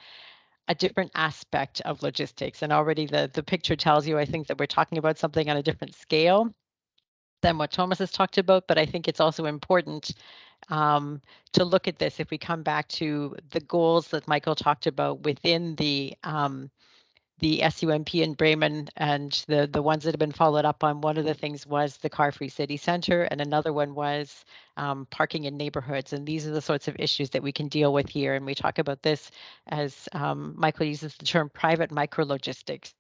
H: a different aspect of logistics. And already the picture tells you, I think, that we're talking about something on a different scale than what Thomas has talked about, but I think it's also important to look at this if we come back to the goals that Michael talked about within the SUMP in Bremen and the ones that have been followed up on. One of the things was the car-free city center, and another one was parking in neighborhoods. And these are the sorts of issues that we can deal with here. And we talk about this as Michael uses the term private micrologistics.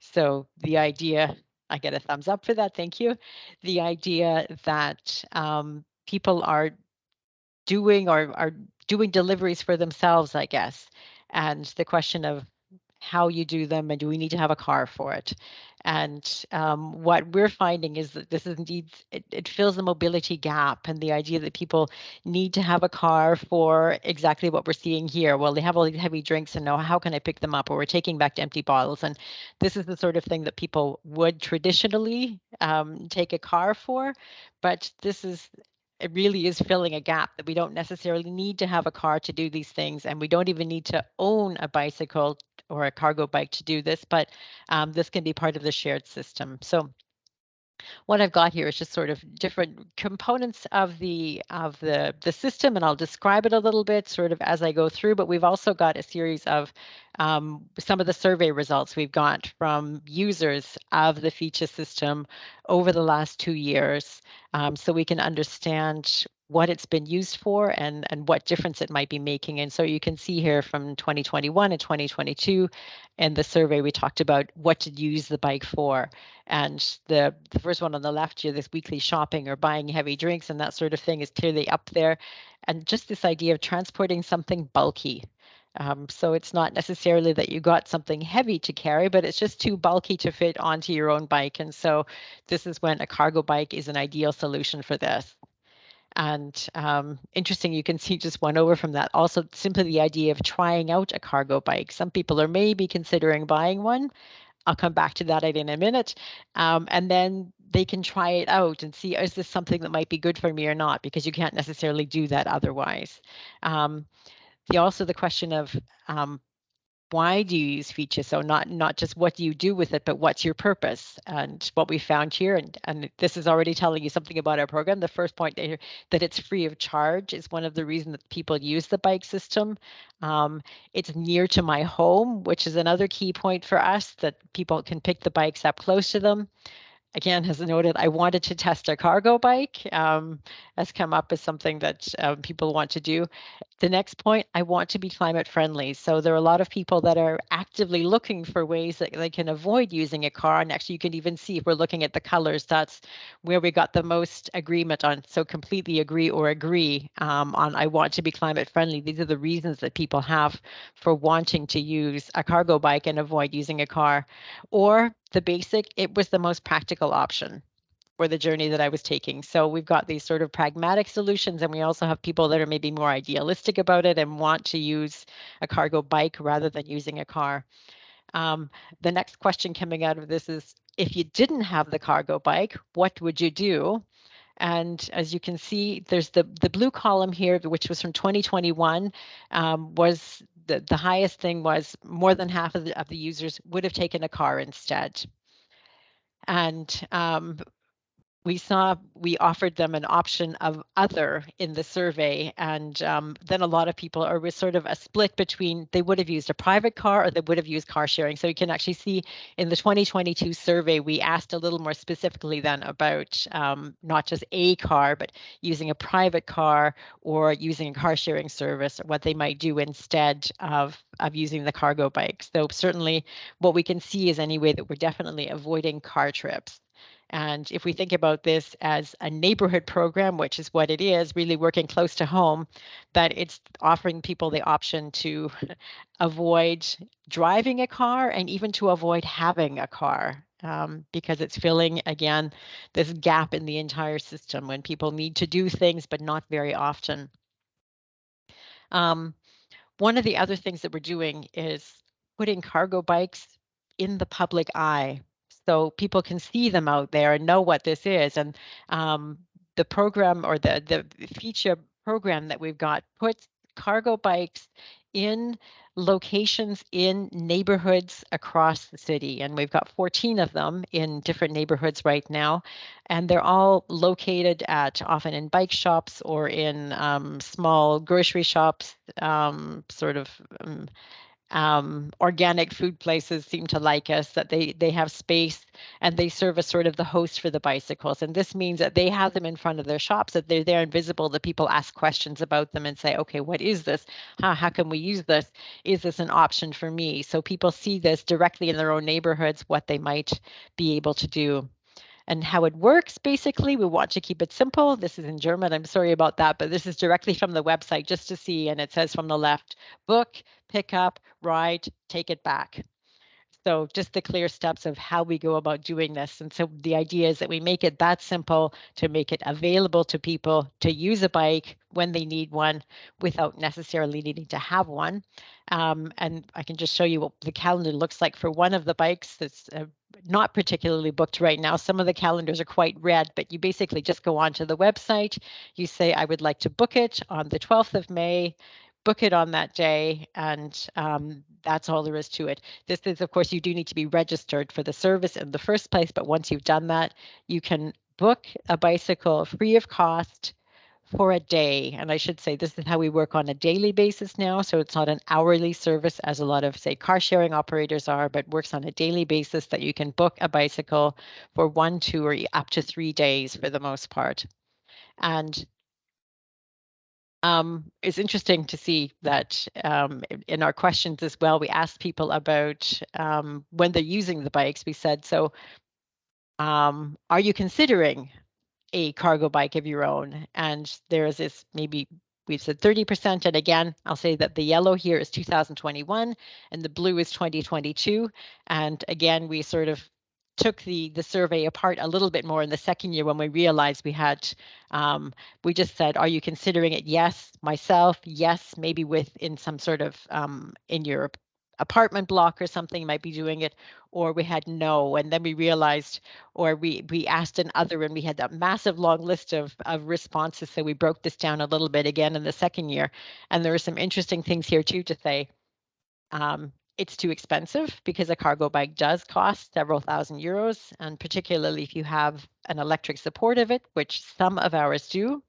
H: So the idea, I get a thumbs up for that, thank you. The idea that people are doing or are doing deliveries for themselves, I guess. And the question of how you do them and do we need to have a car for it? And what we're finding is that this is indeed, it fills the mobility gap, and the idea that people need to have a car for exactly what we're seeing here. Well, they have all these heavy drinks and know, how can I pick them up? Or we're taking back empty bottles. And this is the sort of thing that people would traditionally take a car for, but this is, it really is filling a gap that we don't necessarily need to have a car to do these things, and we don't even need to own a bicycle or a cargo bike to do this, but this can be part of the shared system. So what I've got here is just sort of different components of the system, and I'll describe it a little bit sort of as I go through, but we've also got a series of some of the survey results we've got from users of the feature system over the last 2 years, so we can understand what it's been used for and what difference it might be making. And so you can see here from 2021 and 2022, in the survey we talked about what to use the bike for. And the first one on the left here, this weekly shopping or buying heavy drinks and that sort of thing, is clearly up there. And just this idea of transporting something bulky. So it's not necessarily that you got something heavy to carry, but it's just too bulky to fit onto your own bike. And so this is when a cargo bike is an ideal solution for this. And interesting, you can see just one over from that. Also, simply the idea of trying out a cargo bike. Some people are maybe considering buying one. I'll come back to that in a minute. And then they can try it out and see, is this something that might be good for me or not? Because you can't necessarily do that otherwise. Also the question of why do you use features? So not just what do you do with it, but what's your purpose? And what we found here, and this is already telling you something about our program. The first point here, that it's free of charge, is one of the reasons that people use the bike system. It's near to my home, which is another key point for us, that people can pick the bikes up close to them. Again, as noted, I wanted to test a cargo bike, has come up as something that people want to do. The next point, I want to be climate friendly. So there are a lot of people that are actively looking for ways that they can avoid using a car. And actually, you can even see if we're looking at the colors, that's where we got the most agreement on. So completely agree or agree on I want to be climate friendly. These are the reasons that people have for wanting to use a cargo bike and avoid using a car. Or the basic, it was the most practical option for the journey that I was taking. So we've got these sort of pragmatic solutions, and we also have people that are maybe more idealistic about it and want to use a cargo bike rather than using a car. The next question coming out of this is, if you didn't have the cargo bike, what would you do? And as you can see, there's the blue column here, which was from 2021, was the highest thing was more than half of the users would have taken a car instead. And we offered them an option of other in the survey, and then a lot of people are with sort of a split between they would have used a private car or they would have used car sharing. So you can actually see in the 2022 survey, we asked a little more specifically then about not just a car, but using a private car or using a car sharing service, or what they might do instead of using the cargo bike. So certainly what we can see is anyway that we're definitely avoiding car trips. And if we think about this as a neighborhood program, which is what it is, really working close to home, that it's offering people the option to avoid driving a car and even to avoid having a car, because it's filling, again, this gap in the entire system when people need to do things, but not very often. One of the other things that we're doing is putting cargo bikes in the public eye, so people can see them out there and know what this is. And the program, or the feature program that we've got, puts cargo bikes in locations in neighborhoods across the city. And we've got 14 of them in different neighborhoods right now. And they're all located at often in bike shops or in small grocery shops, organic food places seem to like us, that they have space and they serve as sort of the host for the bicycles. And this means that they have them in front of their shops, that they're there and visible, that people ask questions about them and say, okay, what is this? How can we use this? Is this an option for me? So people see this directly in their own neighborhoods, what they might be able to do. And how it works, basically, we want to keep it simple. This is in German, I'm sorry about that, but this is directly from the website just to see, and it says from the left, book, pick up, ride, take it back. So just the clear steps of how we go about doing this. And so the idea is that we make it that simple to make it available to people to use a bike when they need one without necessarily needing to have one. And I can just show you what the calendar looks like for one of the bikes that's not particularly booked right now. Some of the calendars are quite red, but you basically just go onto the website. You say, I would like to book it on the 12th of May. Book it on that day, and that's all there is to it. This is, of course, you do need to be registered for the service in the first place, but once you've done that, you can book a bicycle free of cost for a day. And I should say this is how we work on a daily basis now, so it's not an hourly service as a lot of, say, car sharing operators are, but works on a daily basis that you can book a bicycle for 1, 2, or up to 3 days for the most part. And it's interesting to see that in our questions as well, we asked people about when they're using the bikes. We said, so are you considering a cargo bike of your own? And there is this, maybe we've said 30%. And again, I'll say that the yellow here is 2021 and the blue is 2022. And again, we sort of took the survey apart a little bit more in the second year when we realized we had, we just said, are you considering it? Yes, myself, yes, maybe within some sort of, in your apartment block or something might be doing it, or we had no. And then we realized, or we asked an other, and we had that massive long list of responses. So we broke this down a little bit again in the second year. And there are some interesting things here too to say. It's too expensive because a cargo bike does cost several €1,000s, and particularly if you have an electric support of it, which some of ours do.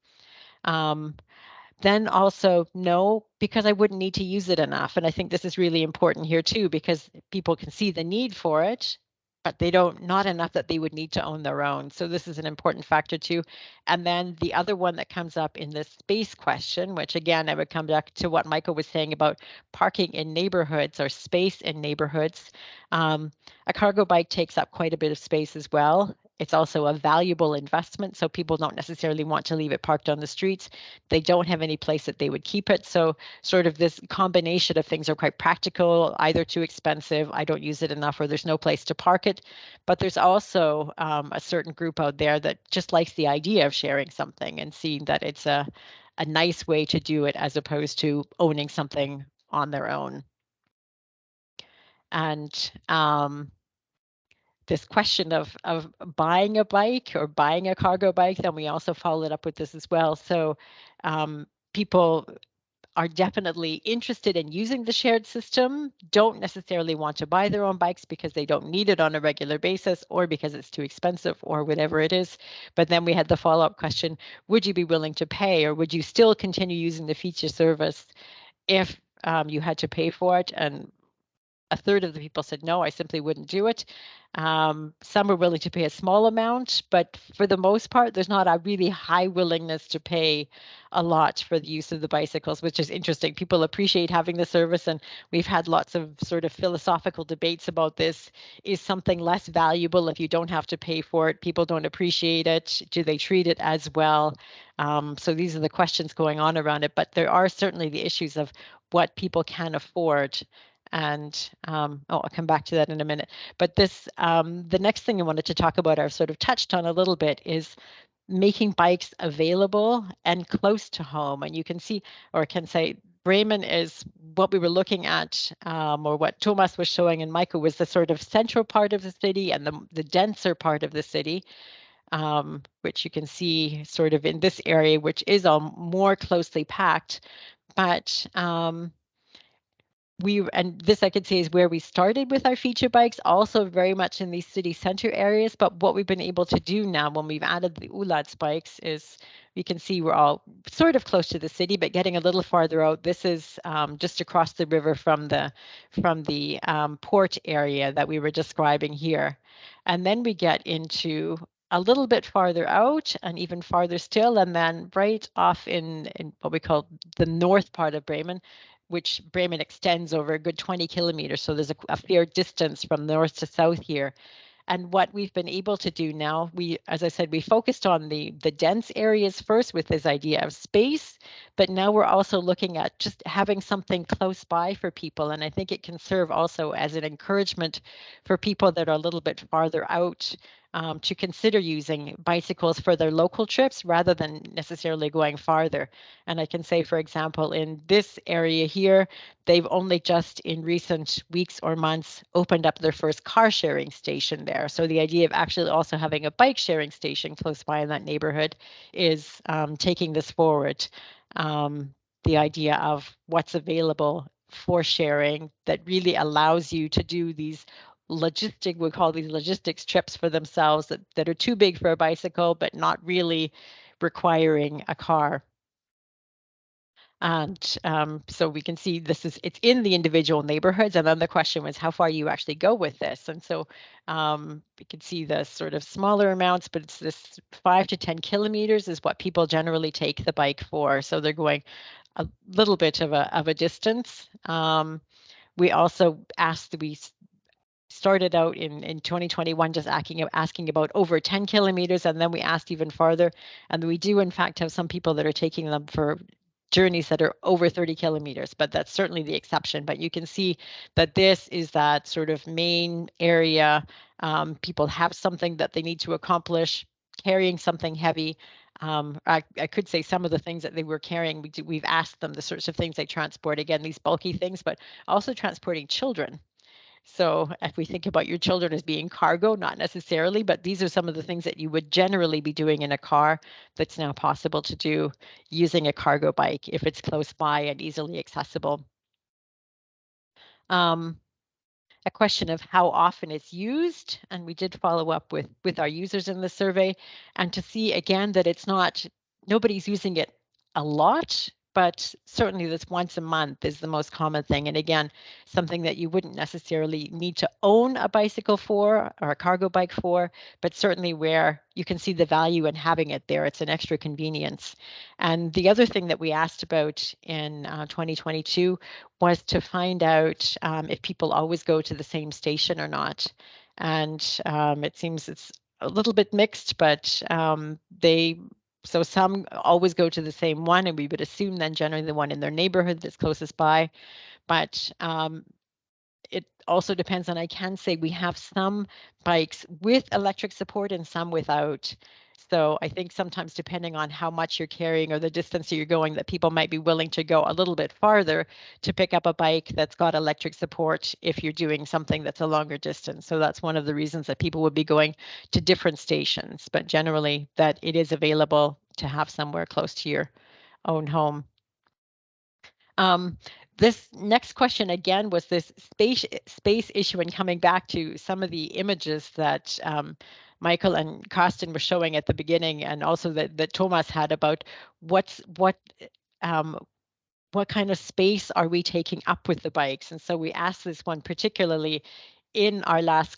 H: Then also no, because I wouldn't need to use it enough. And I think this is really important here too, because people can see the need for it, but they don't, not enough that they would need to own their own. So this is an important factor too. And then the other one that comes up in this space question, which again, I would come back to what Michael was saying about parking in neighborhoods or space in neighborhoods. A cargo bike takes up quite a bit of space as well. It's also a valuable investment, so people don't necessarily want to leave it parked on the streets. They don't have any place that they would keep it. So sort of this combination of things are quite practical, either too expensive, I don't use it enough, or there's no place to park it. But there's also a certain group out there that just likes the idea of sharing something and seeing that it's a nice way to do it as opposed to owning something on their own. And this question of buying a bike or buying a cargo bike, then we also followed up with this as well. So people are definitely interested in using the shared system, don't necessarily want to buy their own bikes because they don't need it on a regular basis or because it's too expensive or whatever it is. But then we had the follow-up question, would you be willing to pay, or would you still continue using the feature service if you had to pay for it? And a third of the people said, no, I simply wouldn't do it. Some were willing to pay a small amount, but for the most part, there's not a really high willingness to pay a lot for the use of the bicycles, which is interesting. People appreciate having the service, and we've had lots of sort of philosophical debates about this. Is something less valuable if you don't have to pay for it? People don't appreciate it. Do they treat it as well? So these are the questions going on around it, but there are certainly the issues of what people can afford. And I'll come back to that in a minute. But this, the next thing I wanted to talk about, I've sort of touched on a little bit, is making bikes available and close to home. And you can see, or can say, Bremen is what we were looking at, or what Thomas was showing and Michael was the sort of central part of the city and the denser part of the city, which you can see sort of in this area, which is all more closely packed. But and this I could say is where we started with our feature bikes, also very much in these city center areas. But what we've been able to do now when we've added the ULaaDS bikes is you can see we're all sort of close to the city, but getting a little farther out. This is just across the river from the port area that we were describing here. And then we get into a little bit farther out and even farther still, and then right off in what we call the north part of Bremen, which Bremen extends over a good 20 kilometers. So there's a fair distance from north to south here. And what we've been able to do now, as I said, we focused on the dense areas first with this idea of space, but now we're also looking at just having something close by for people. And I think it can serve also as an encouragement for people that are a little bit farther out to consider using bicycles for their local trips rather than necessarily going farther. And I can say, for example, in this area here, they've only just in recent weeks or months opened up their first car sharing station there. So the idea of actually also having a bike sharing station close by in that neighborhood is taking this forward. The idea of what's available for sharing that really allows you to do these we call these logistics trips for themselves that are too big for a bicycle, but not really requiring a car. And so we can see it's in the individual neighborhoods. And then the question was how far you actually go with this. And so we can see the sort of smaller amounts, but it's this 5 to 10 kilometers is what people generally take the bike for. So they're going a little bit of a distance. We also started out in 2021 just asking about over 10 kilometers, and then we asked even farther. And we do in fact have some people that are taking them for journeys that are over 30 kilometers, but that's certainly the exception. But you can see that this is that sort of main area. People have something that they need to accomplish, carrying something heavy. I could say some of the things that they were carrying, we've asked them the sorts of things they transport, again, these bulky things, but also transporting children. So if we think about your children as being cargo, not necessarily, but these are some of the things that you would generally be doing in a car that's now possible to do using a cargo bike if it's close by and easily accessible. A question of how often it's used, and we did follow up with our users in the survey, and to see again that it's nobody's using it a lot, but certainly this once a month is the most common thing. And again, something that you wouldn't necessarily need to own a bicycle for or a cargo bike for, but certainly where you can see the value in having it there. It's an extra convenience. And the other thing that we asked about in 2022 was to find out if people always go to the same station or not. And it seems it's a little bit mixed, but so some always go to the same one, and we would assume then generally the one in their neighborhood that's closest by. But it also depends on, I can say we have some bikes with electric support and some without. So I think sometimes depending on how much you're carrying or the distance you're going, that people might be willing to go a little bit farther to pick up a bike that's got electric support if you're doing something that's a longer distance. So that's one of the reasons that people would be going to different stations, but generally that it is available to have somewhere close to your own home. This next question again was this space issue, and coming back to some of the images that Michael and Carsten were showing at the beginning, and also that Thomas had about what kind of space are we taking up with the bikes. And so we asked this one particularly in our last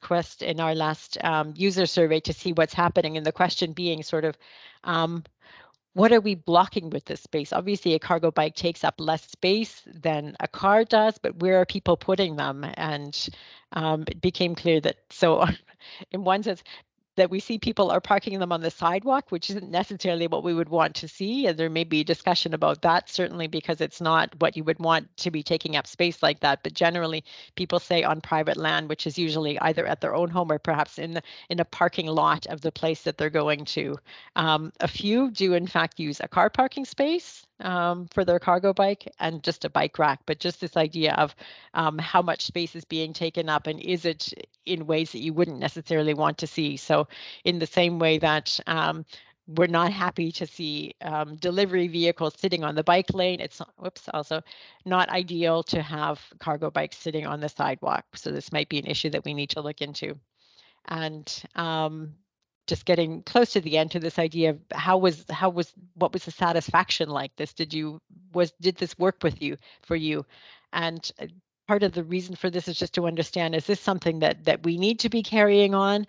H: user survey to see what's happening, and the question being sort of what are we blocking with this space? Obviously, a cargo bike takes up less space than a car does, but where are people putting them? And it became clear that, so in one sense, that we see people are parking them on the sidewalk, which isn't necessarily what we would want to see. And there may be a discussion about that, certainly because it's not what you would want to be taking up space like that. But generally, people say on private land, which is usually either at their own home or perhaps in a parking lot of the place that they're going to. A few do, in fact, use a car parking space for their cargo bike and just a bike rack. But just this idea of how much space is being taken up, and is it in ways that you wouldn't necessarily want to see. So in the same way that we're not happy to see delivery vehicles sitting on the bike lane. It's also not ideal to have cargo bikes sitting on the sidewalk. So this might be an issue that we need to look into. And just getting close to the end to this idea of what was the satisfaction like this? Did this work for you? And part of the reason for this is just to understand, is this something that we need to be carrying on?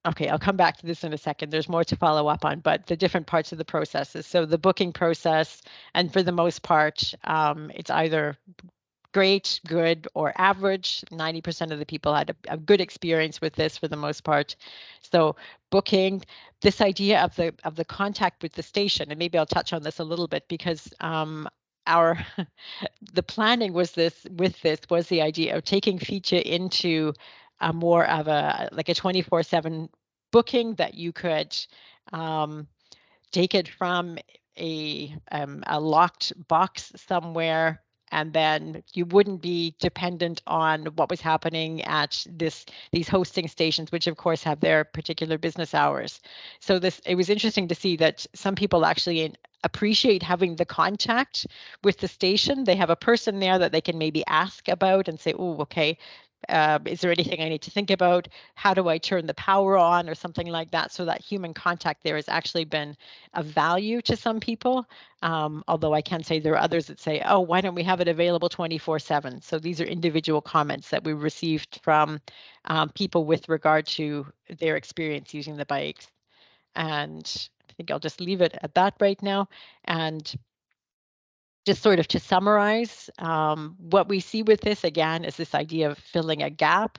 H: Okay, I'll come back to this in a second. There's more to follow up on, but the different parts of the processes. So the booking process, and for the most part, it's either great, good, or average. 90% of the people had a good experience with this for the most part. So booking, this idea of the contact with the station, and maybe I'll touch on this a little bit because the planning was the idea of taking feature into a more of a 24/7 booking that you could take it from a locked box somewhere, and then you wouldn't be dependent on what was happening at these hosting stations, which of course have their particular business hours. So it was interesting to see that some people actually appreciate having the contact with the station. They have a person there that they can maybe ask about and say, oh, okay, is there anything I need to think about? How do I turn the power on or something like that? So that human contact there has actually been of value to some people. Although I can say there are others that say, oh, why don't we have it available 24/7? So these are individual comments that we received from people with regard to their experience using the bikes. And I think I'll just leave it at that right now. And just sort of to summarize, what we see with this again is this idea of filling a gap,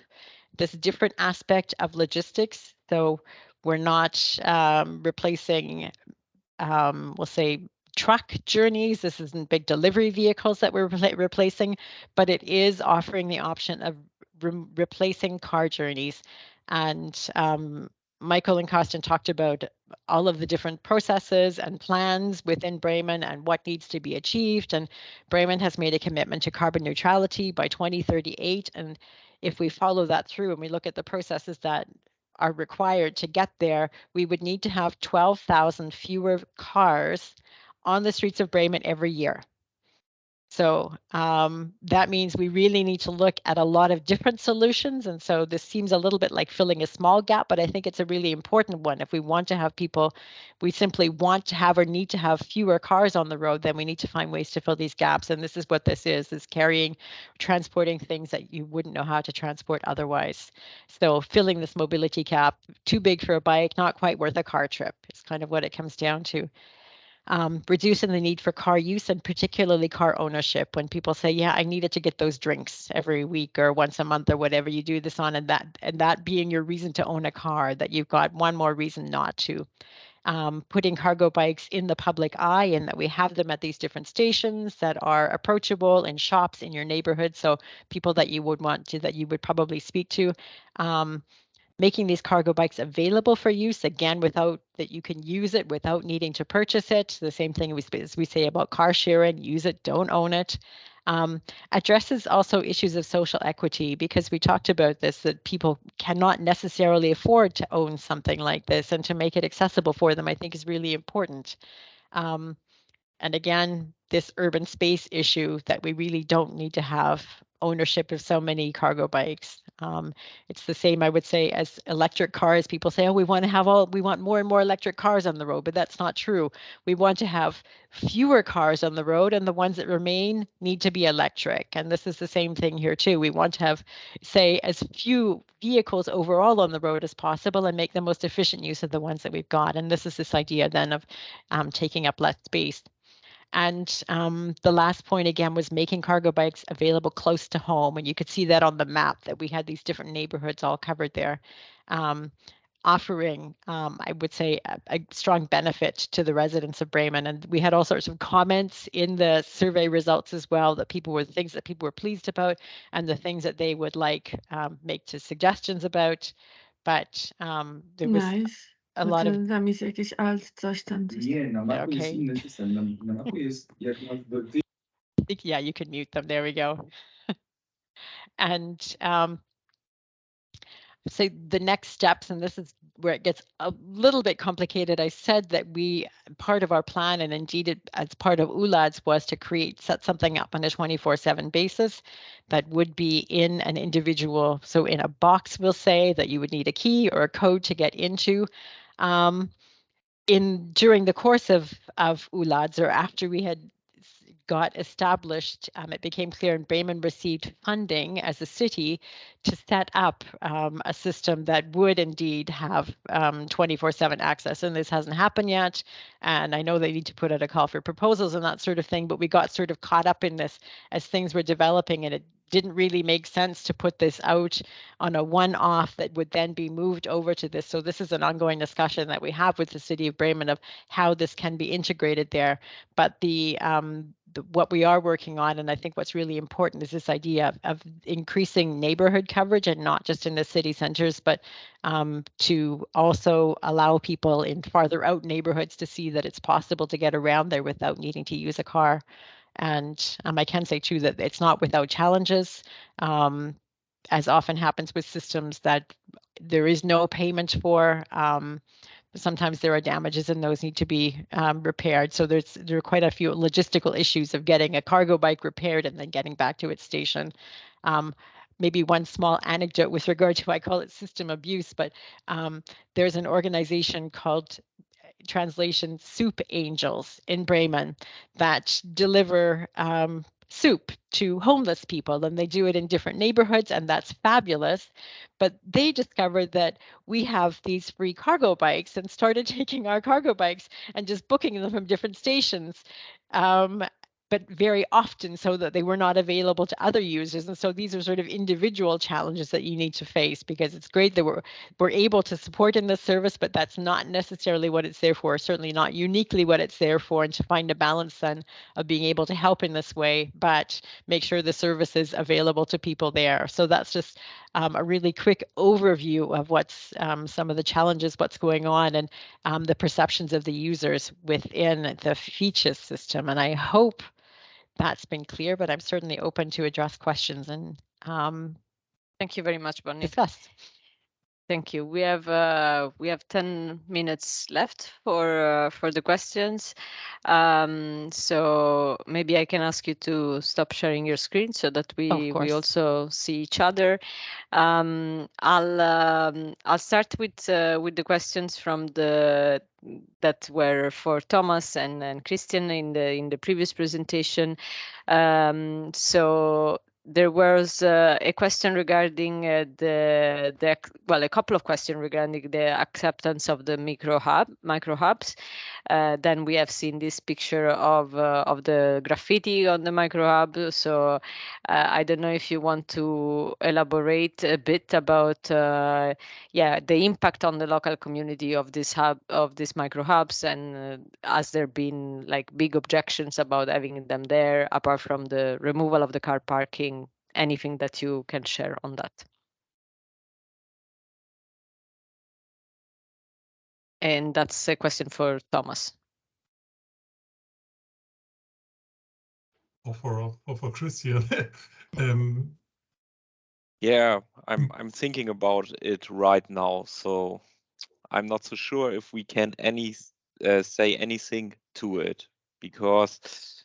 H: this different aspect of logistics. So we're not replacing, we'll say, truck journeys. This isn't big delivery vehicles that we're replacing, but it is offering the option of replacing car journeys. And Michael and Carsten talked about all of the different processes and plans within Bremen and what needs to be achieved. And Bremen has made a commitment to carbon neutrality by 2038. And if we follow that through and we look at the processes that are required to get there, we would need to have 12,000 fewer cars on the streets of Bremen every year. So that means we really need to look at a lot of different solutions. And so this seems a little bit like filling a small gap, but I think it's a really important one. If we want to have people, we simply want to have or need to have fewer cars on the road, then we need to find ways to fill these gaps. And this is what this is transporting things that you wouldn't know how to transport otherwise. So filling this mobility gap, too big for a bike, not quite worth a car trip. It's kind of what it comes down to. Reducing the need for car use and particularly car ownership. When people say, yeah, I needed to get those drinks every week or once a month or whatever you do this on, and that being your reason to own a car, that you've got one more reason not to. Putting cargo bikes in the public eye, and that we have them at these different stations that are approachable in shops in your neighborhood. So people that you would that you would probably speak to. Making these cargo bikes available for use, again, without that you can use it without needing to purchase it. The same thing as we say about car sharing, use it, don't own it. Addresses also issues of social equity, because we talked about this, that people cannot necessarily afford to own something like this, and to make it accessible for them, I think, is really important. And again, this urban space issue, that we really don't need to have ownership of so many cargo bikes. It's the same, I would say, as electric cars. People say, oh, we want more and more electric cars on the road, but that's not true. We want to have fewer cars on the road, and the ones that remain need to be electric. And this is the same thing here too. We want to have, say, as few vehicles overall on the road as possible, and make the most efficient use of the ones that we've got. And this is this idea then of taking up less space. And the last point, again, was making cargo bikes available close to home. And you could see that on the map, that we had these different neighborhoods all covered there, offering, I would say, a strong benefit to the residents of Bremen. And we had all sorts of comments in the survey results as well, that things that people were pleased about, and the things that they would like make suggestions about. But there was
I: Nice.
H: a lot of...
I: Tam jest jakieś alt, coś tam.
J: Nie, na Macu jest
H: Okay.
J: inny system. Na Macu jest, jak masz
H: I think, yeah, you can mute them. There we go. And so the next steps, and this is where it gets a little bit complicated, I said that part of our plan, and indeed as part of ULaaDS, was to set something up on a 24/7 basis that would be in an individual, so in a box, we'll say, that you would need a key or a code to get into. During the course of ULaaDS, or after we had got established, it became clear, and Bremen received funding as a city to set up a system that would indeed have 24/7 access. And this hasn't happened yet. And I know they need to put out a call for proposals and that sort of thing, but we got sort of caught up in this as things were developing, and it didn't really make sense to put this out on a one-off that would then be moved over to this. So this is an ongoing discussion that we have with the city of Bremen of how this can be integrated there. But what we are working on, and I think what's really important, is this idea of increasing neighborhood coverage, and not just in the city centers, but to also allow people in farther out neighborhoods to see that it's possible to get around there without needing to use a car. And I can say too that it's not without challenges, as often happens with systems that there is no payment for. Sometimes there are damages and those need to be repaired. So there are quite a few logistical issues of getting a cargo bike repaired and then getting back to its station. Maybe one small anecdote with regard to, I call it system abuse, but there's an organization called, translation, Soup Angels in Bremen, that deliver soup to homeless people, and they do it in different neighborhoods, and that's fabulous. But they discovered that we have these free cargo bikes and started taking our cargo bikes and just booking them from different stations, but very often so that they were not available to other users. And so these are sort of individual challenges that you need to face, because it's great that we're able to support in this service, but that's not necessarily what it's there for, certainly not uniquely what it's there for, and to find a balance then of being able to help in this way, but make sure the service is available to people there. So that's just a really quick overview of what's some of the challenges, what's going on, and the perceptions of the users within the FEACHES system. And I hope that's been clear, but I'm certainly open to address questions and
A: thank you very much, Bonnie.
H: discuss.
A: Thank you. We have 10 minutes left for the questions. So maybe I can ask you to stop sharing your screen so that we also see each other. I'll start with the questions from that were for Thomas and Christian in the previous presentation. So there was a question regarding a couple of questions regarding the acceptance of the micro hubs. Then we have seen this picture of the graffiti on the micro hub. So I don't know if you want to elaborate a bit about the impact on the local community of this micro hubs, and has there been like big objections about having them there, apart from the removal of the car parking? Anything that you can share on that? And that's a question for Thomas.
F: Or for Christian.
G: Yeah, I'm thinking about it right now, so I'm not so sure if we can say anything to it, because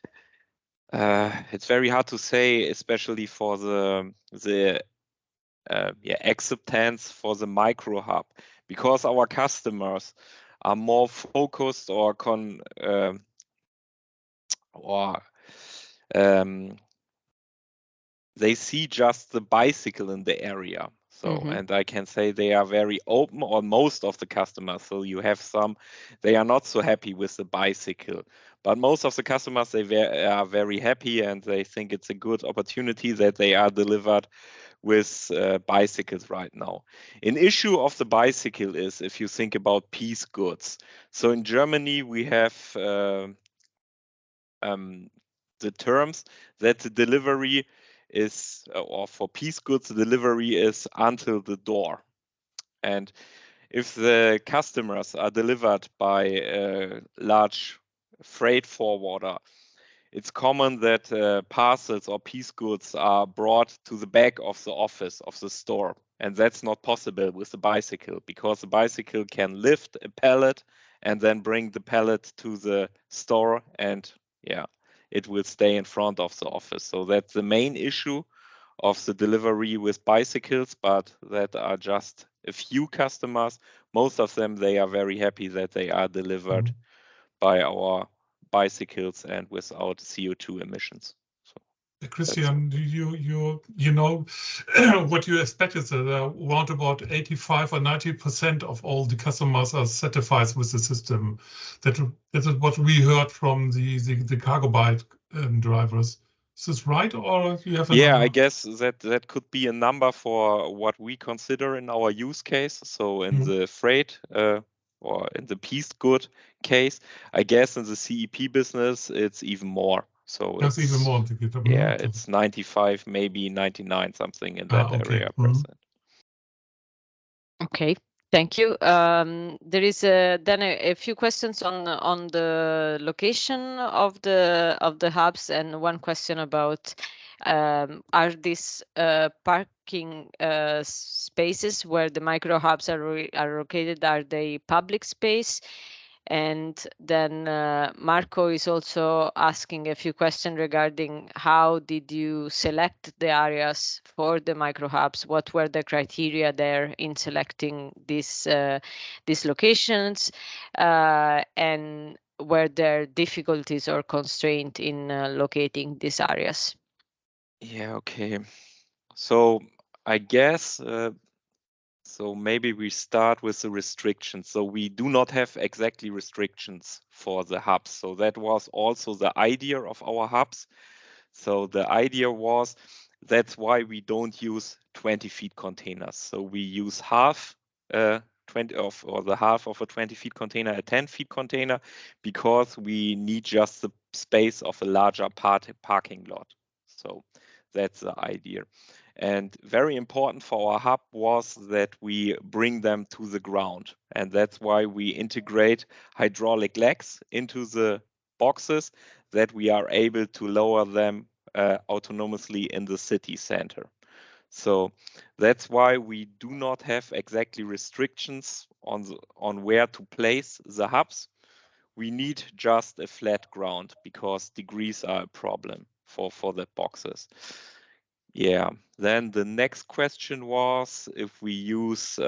G: it's very hard to say, especially for the acceptance for the micro hub, because our customers are more focused they see just the bicycle in the area. So, and I can say they are very open, or most of the customers. So you have some, they are not so happy with the bicycle, but most of the customers, they are very happy, and they think it's a good opportunity that they are delivered with bicycles right now. An issue of the bicycle is if you think about piece goods. So in Germany, we have the terms that the delivery is, or for piece goods, the delivery is until the door. And if the customers are delivered by a large freight forwarder, it's common that parcels or piece goods are brought to the back of the office of the store. And that's not possible with the bicycle, because the bicycle can lift a pallet and then bring the pallet to the store, and yeah, it will stay in front of the office. So that's the main issue of the delivery with bicycles, but that are just a few customers. Most of them, they are very happy that they are delivered by our bicycles and without CO2 emissions. So
F: Christian, you know what you expect is that around about 85 or 90% of all the customers are satisfied with the system. That is what we heard from the cargo bike drivers. Is this right, or you have a
G: yeah,
F: number?
G: I guess that could be a number for what we consider in our use case. So in the freight or in the piece good case, I guess in the CEP business, it's even more. So
F: That's even more.
G: Yeah, it's 95, maybe 99, something in that area percent.
A: Okay, thank you. There is then a few questions on the location of the hubs, and one question about are these parking spaces where the micro hubs are located, are they public space? And then Marco is also asking a few questions regarding how did you select the areas for the micro hubs? What were the criteria there in selecting these locations? And were there difficulties or constraints in locating these areas?
G: Yeah, okay. So I guess so maybe we start with the restrictions. So we do not have exactly restrictions for the hubs. So that was also the idea of our hubs. So the idea was that's why we don't use 20 feet containers. So we use half 20 of, or the half of a 20 feet container, a 10 feet container, because we need just the space of a larger parking lot. So that's the idea. And very important for our hub was that we bring them to the ground. And that's why we integrate hydraulic legs into the boxes, that we are able to lower them autonomously in the city center. So that's why we do not have exactly restrictions on where to place the hubs. We need just a flat ground, because degrees are a problem for the boxes. Yeah, then the next question was if we use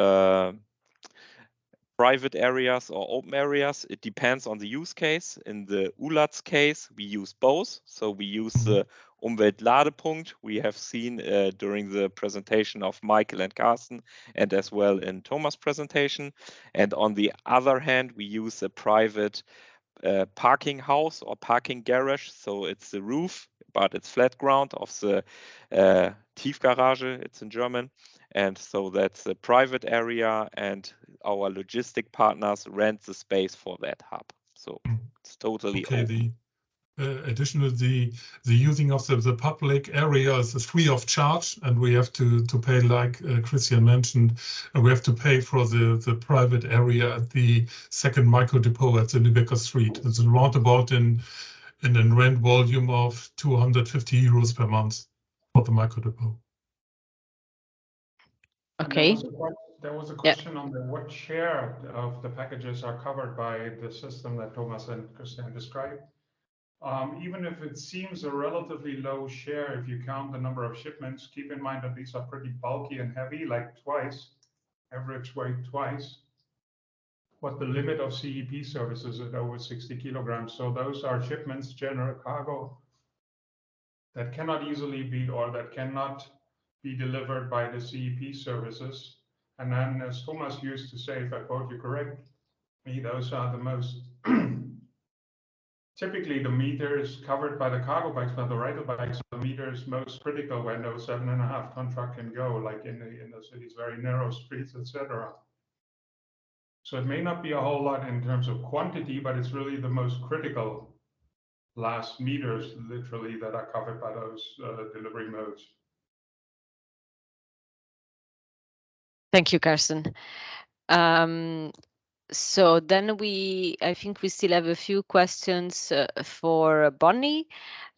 G: private areas or open areas. It depends on the use case. In the ULaaDS case, we use both. So we use the ULaaDS we have seen during the presentation of Michael and Carsten, and as well in Thomas' presentation. And on the other hand, we use a private parking house or parking garage. So it's the roof, but it's flat ground of the Tiefgarage, it's in German. And so that's a private area, and our logistic partners rent the space for that hub. So it's totally open.
F: Additionally, the using of the public areas is free of charge, and we have to pay, like Christian mentioned, we have to pay for the private area at the second micro depot at the Lübecker Street. It's around about in a rent volume of 250 euros per month for the micro depot.
A: Okay.
B: There was a question on what share of the packages are covered by the system that Thomas and Christian described. Even if it seems a relatively low share, if you count the number of shipments, keep in mind that these are pretty bulky and heavy, like average weight twice what the limit of CEP services at over 60 kilograms. So those are shipments, general cargo, that cannot easily be, or that cannot be delivered by the CEP services. And then, as Thomas used to say, if I quote you correctly, those are the most typically the meters covered by the cargo bikes, by the Rytle bikes, the meters most critical when those 7.5 ton truck can go, like in the city's very narrow streets, etc. So it may not be a whole lot in terms of quantity, but it's really the most critical last meters, literally, that are covered by those delivery modes.
A: Thank you, Carsten. So then I think we still have a few questions for Bonnie.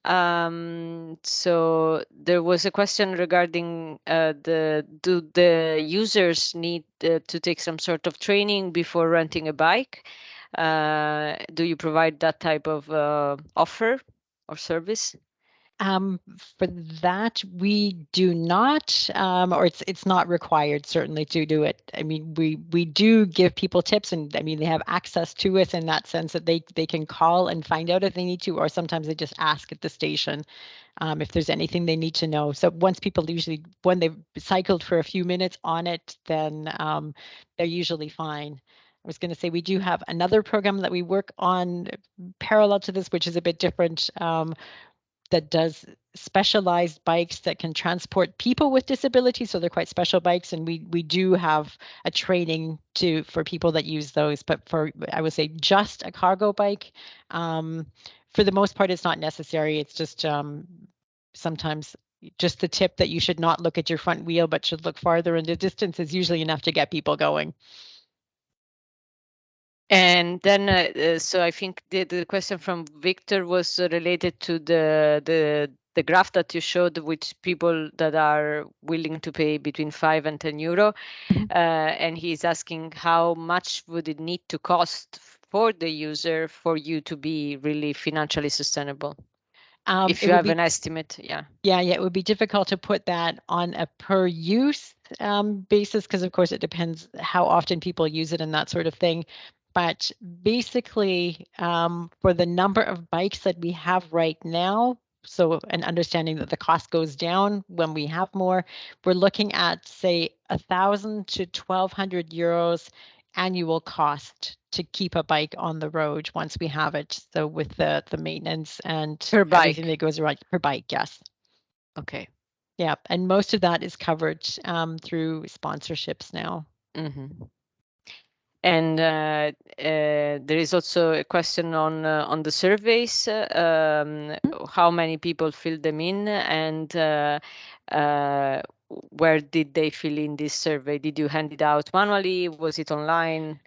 A: So there was a question regarding do the users need to take some sort of training before renting a bike? Do you provide that type of offer or service?
H: For that, we do not, or it's not required certainly to do it. I mean, we do give people tips, and I mean they have access to us in that sense that they can call and find out if they need to, or sometimes they just ask at the station if there's anything they need to know. So once people usually, when they've cycled for a few minutes on it, then they're usually fine. I was going to say we do have another program that we work on parallel to this, which is a bit different. That does specialized bikes that can transport people with disabilities. So they're quite special bikes, and we do have a training for people that use those. But for, I would say, just a cargo bike, for the most part, it's not necessary. It's just sometimes just the tip that you should not look at your front wheel, but should look farther in the distance is usually enough to get people going.
A: And then, so I think the question from Victor was related to the graph that you showed with people that are willing to pay between 5 and 10 euro. And he's asking how much would it need to cost for the user for you to be really financially sustainable? If you have an estimate, yeah.
H: Yeah, it would be difficult to put that on a per use basis because, of course, it depends how often people use it and that sort of thing. But basically, for the number of bikes that we have right now, so an understanding that the cost goes down when we have more, we're looking at, say, 1,000 to 1,200 euros annual cost to keep a bike on the road once we have it. So with the maintenance and everything that goes around per bike, yes.
A: Okay.
H: Yeah, and most of that is covered through sponsorships now.
A: Mm-hmm. And there is also a question on the surveys, how many people filled them in, and where did they fill in this survey? Did you hand it out manually? Was it online?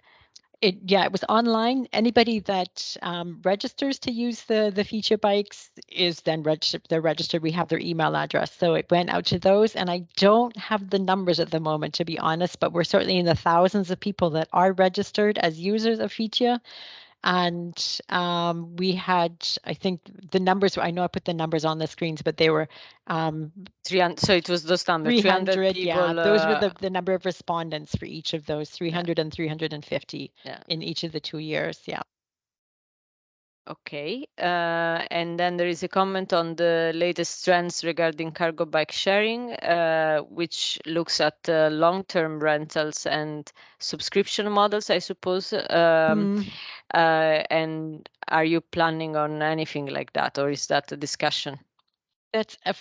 H: It was online. Anybody that registers to use the feature bikes is then registered. They're registered. We have their email address, so it went out to those. And I don't have the numbers at the moment, to be honest, but we're certainly in the thousands of people that are registered as users of feature. And we had, I think the numbers, I know I put the numbers on the screens, but they were
A: 300. So it was those numbers, 300 people.
H: Yeah, those were the number of respondents for each of those, 300 and 350 in each of the 2 years. Yeah.
A: Okay. And then there is a comment on the latest trends regarding cargo bike sharing, which looks at long-term rentals and subscription models, I suppose. And are you planning on anything like that, or is that a discussion?
H: That's a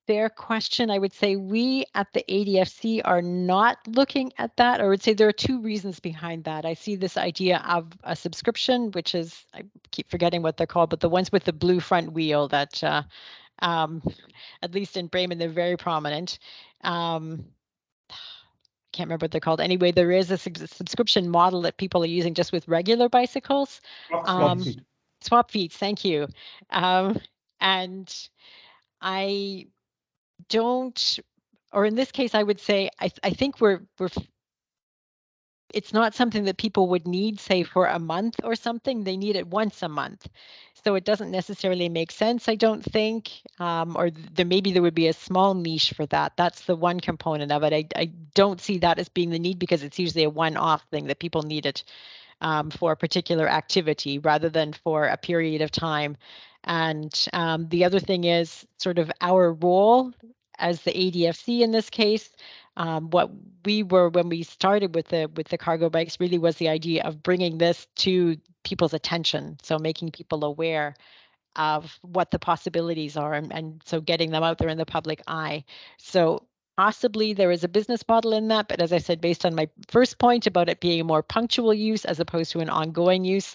H: fair question. I would say we at the ADFC are not looking at that. I would say there are two reasons behind that. I see this idea of a subscription, which is, I keep forgetting what they're called, but the ones with the blue front wheel that, at least in Bremen, they're very prominent. Can't remember what they're called. Anyway, there is a subscription model that people are using just with regular bicycles. Swap feeds, thank you. And I don't, or in this case, I would say, I think it's not something that people would need, say, for a month or something. They need it once a month. So it doesn't necessarily make sense, I don't think, or maybe there would be a small niche for that. That's the one component of it. I don't see that as being the need because it's usually a one-off thing that people need it for a particular activity rather than for a period of time. And the other thing is sort of our role as the ADFC in this case. What we were when we started with the cargo bikes really was the idea of bringing this to people's attention, so making people aware of what the possibilities are, and so getting them out there in the public eye. So possibly there is a business model in that, but as I said, based on my first point about it being a more punctual use as opposed to an ongoing use,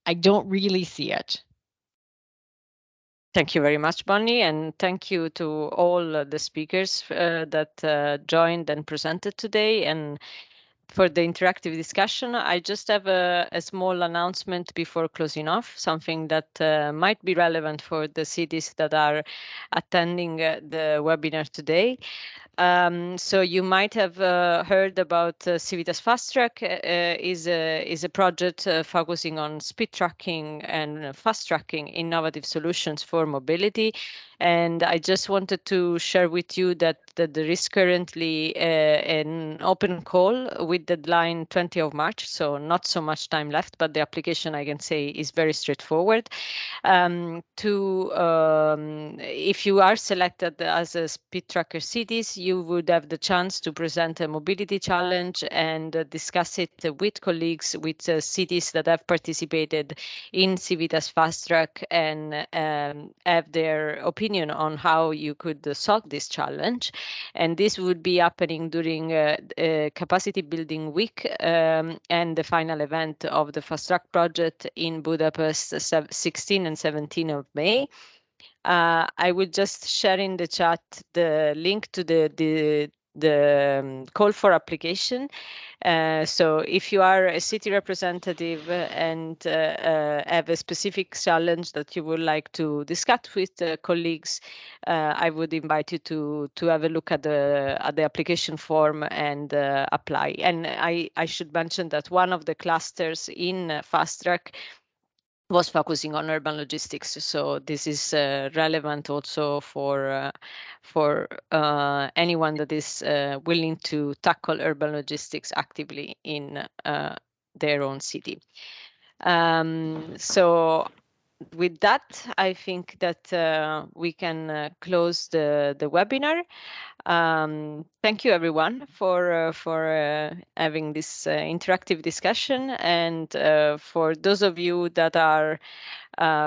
H: I don't really see it.
A: Thank you very much, Bonnie, and thank you to all the speakers that joined and presented today. And for the interactive discussion. I just have a small announcement before closing off, something that might be relevant for the cities that are attending the webinar today. So you might have heard about Civitas Fast Track. Is a project focusing on speed tracking and fast tracking innovative solutions for mobility. And I just wanted to share with you that there is currently an open call with deadline 20th of March, so not so much time left, but the application, I can say, is very straightforward. If you are selected as a speed tracker cities, you would have the chance to present a mobility challenge and discuss it with colleagues with cities that have participated in Civitas Fast Track and have their opinion on how you could solve this challenge. And this would be happening during Capacity Building Week and the final event of the Fast Track project in Budapest, 16 and 17 of May. I will just share in the chat the link to the call for application. So if you are a city representative and have a specific challenge that you would like to discuss with colleagues, I would invite you to have a look at the application form and apply. And I should mention that one of the clusters in Fast Track was focusing on urban logistics, so this is relevant also for anyone that is willing to tackle urban logistics actively in their own city. So with that, I think that we can close the webinar. Thank you, everyone, for having this interactive discussion, and for those of you that are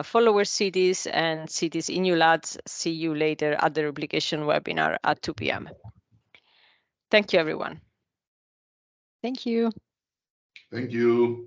A: follower cities and cities in ULaaDS, see you later at the replication webinar at 2 p.m. Thank you, everyone.
H: Thank you.
D: Thank you.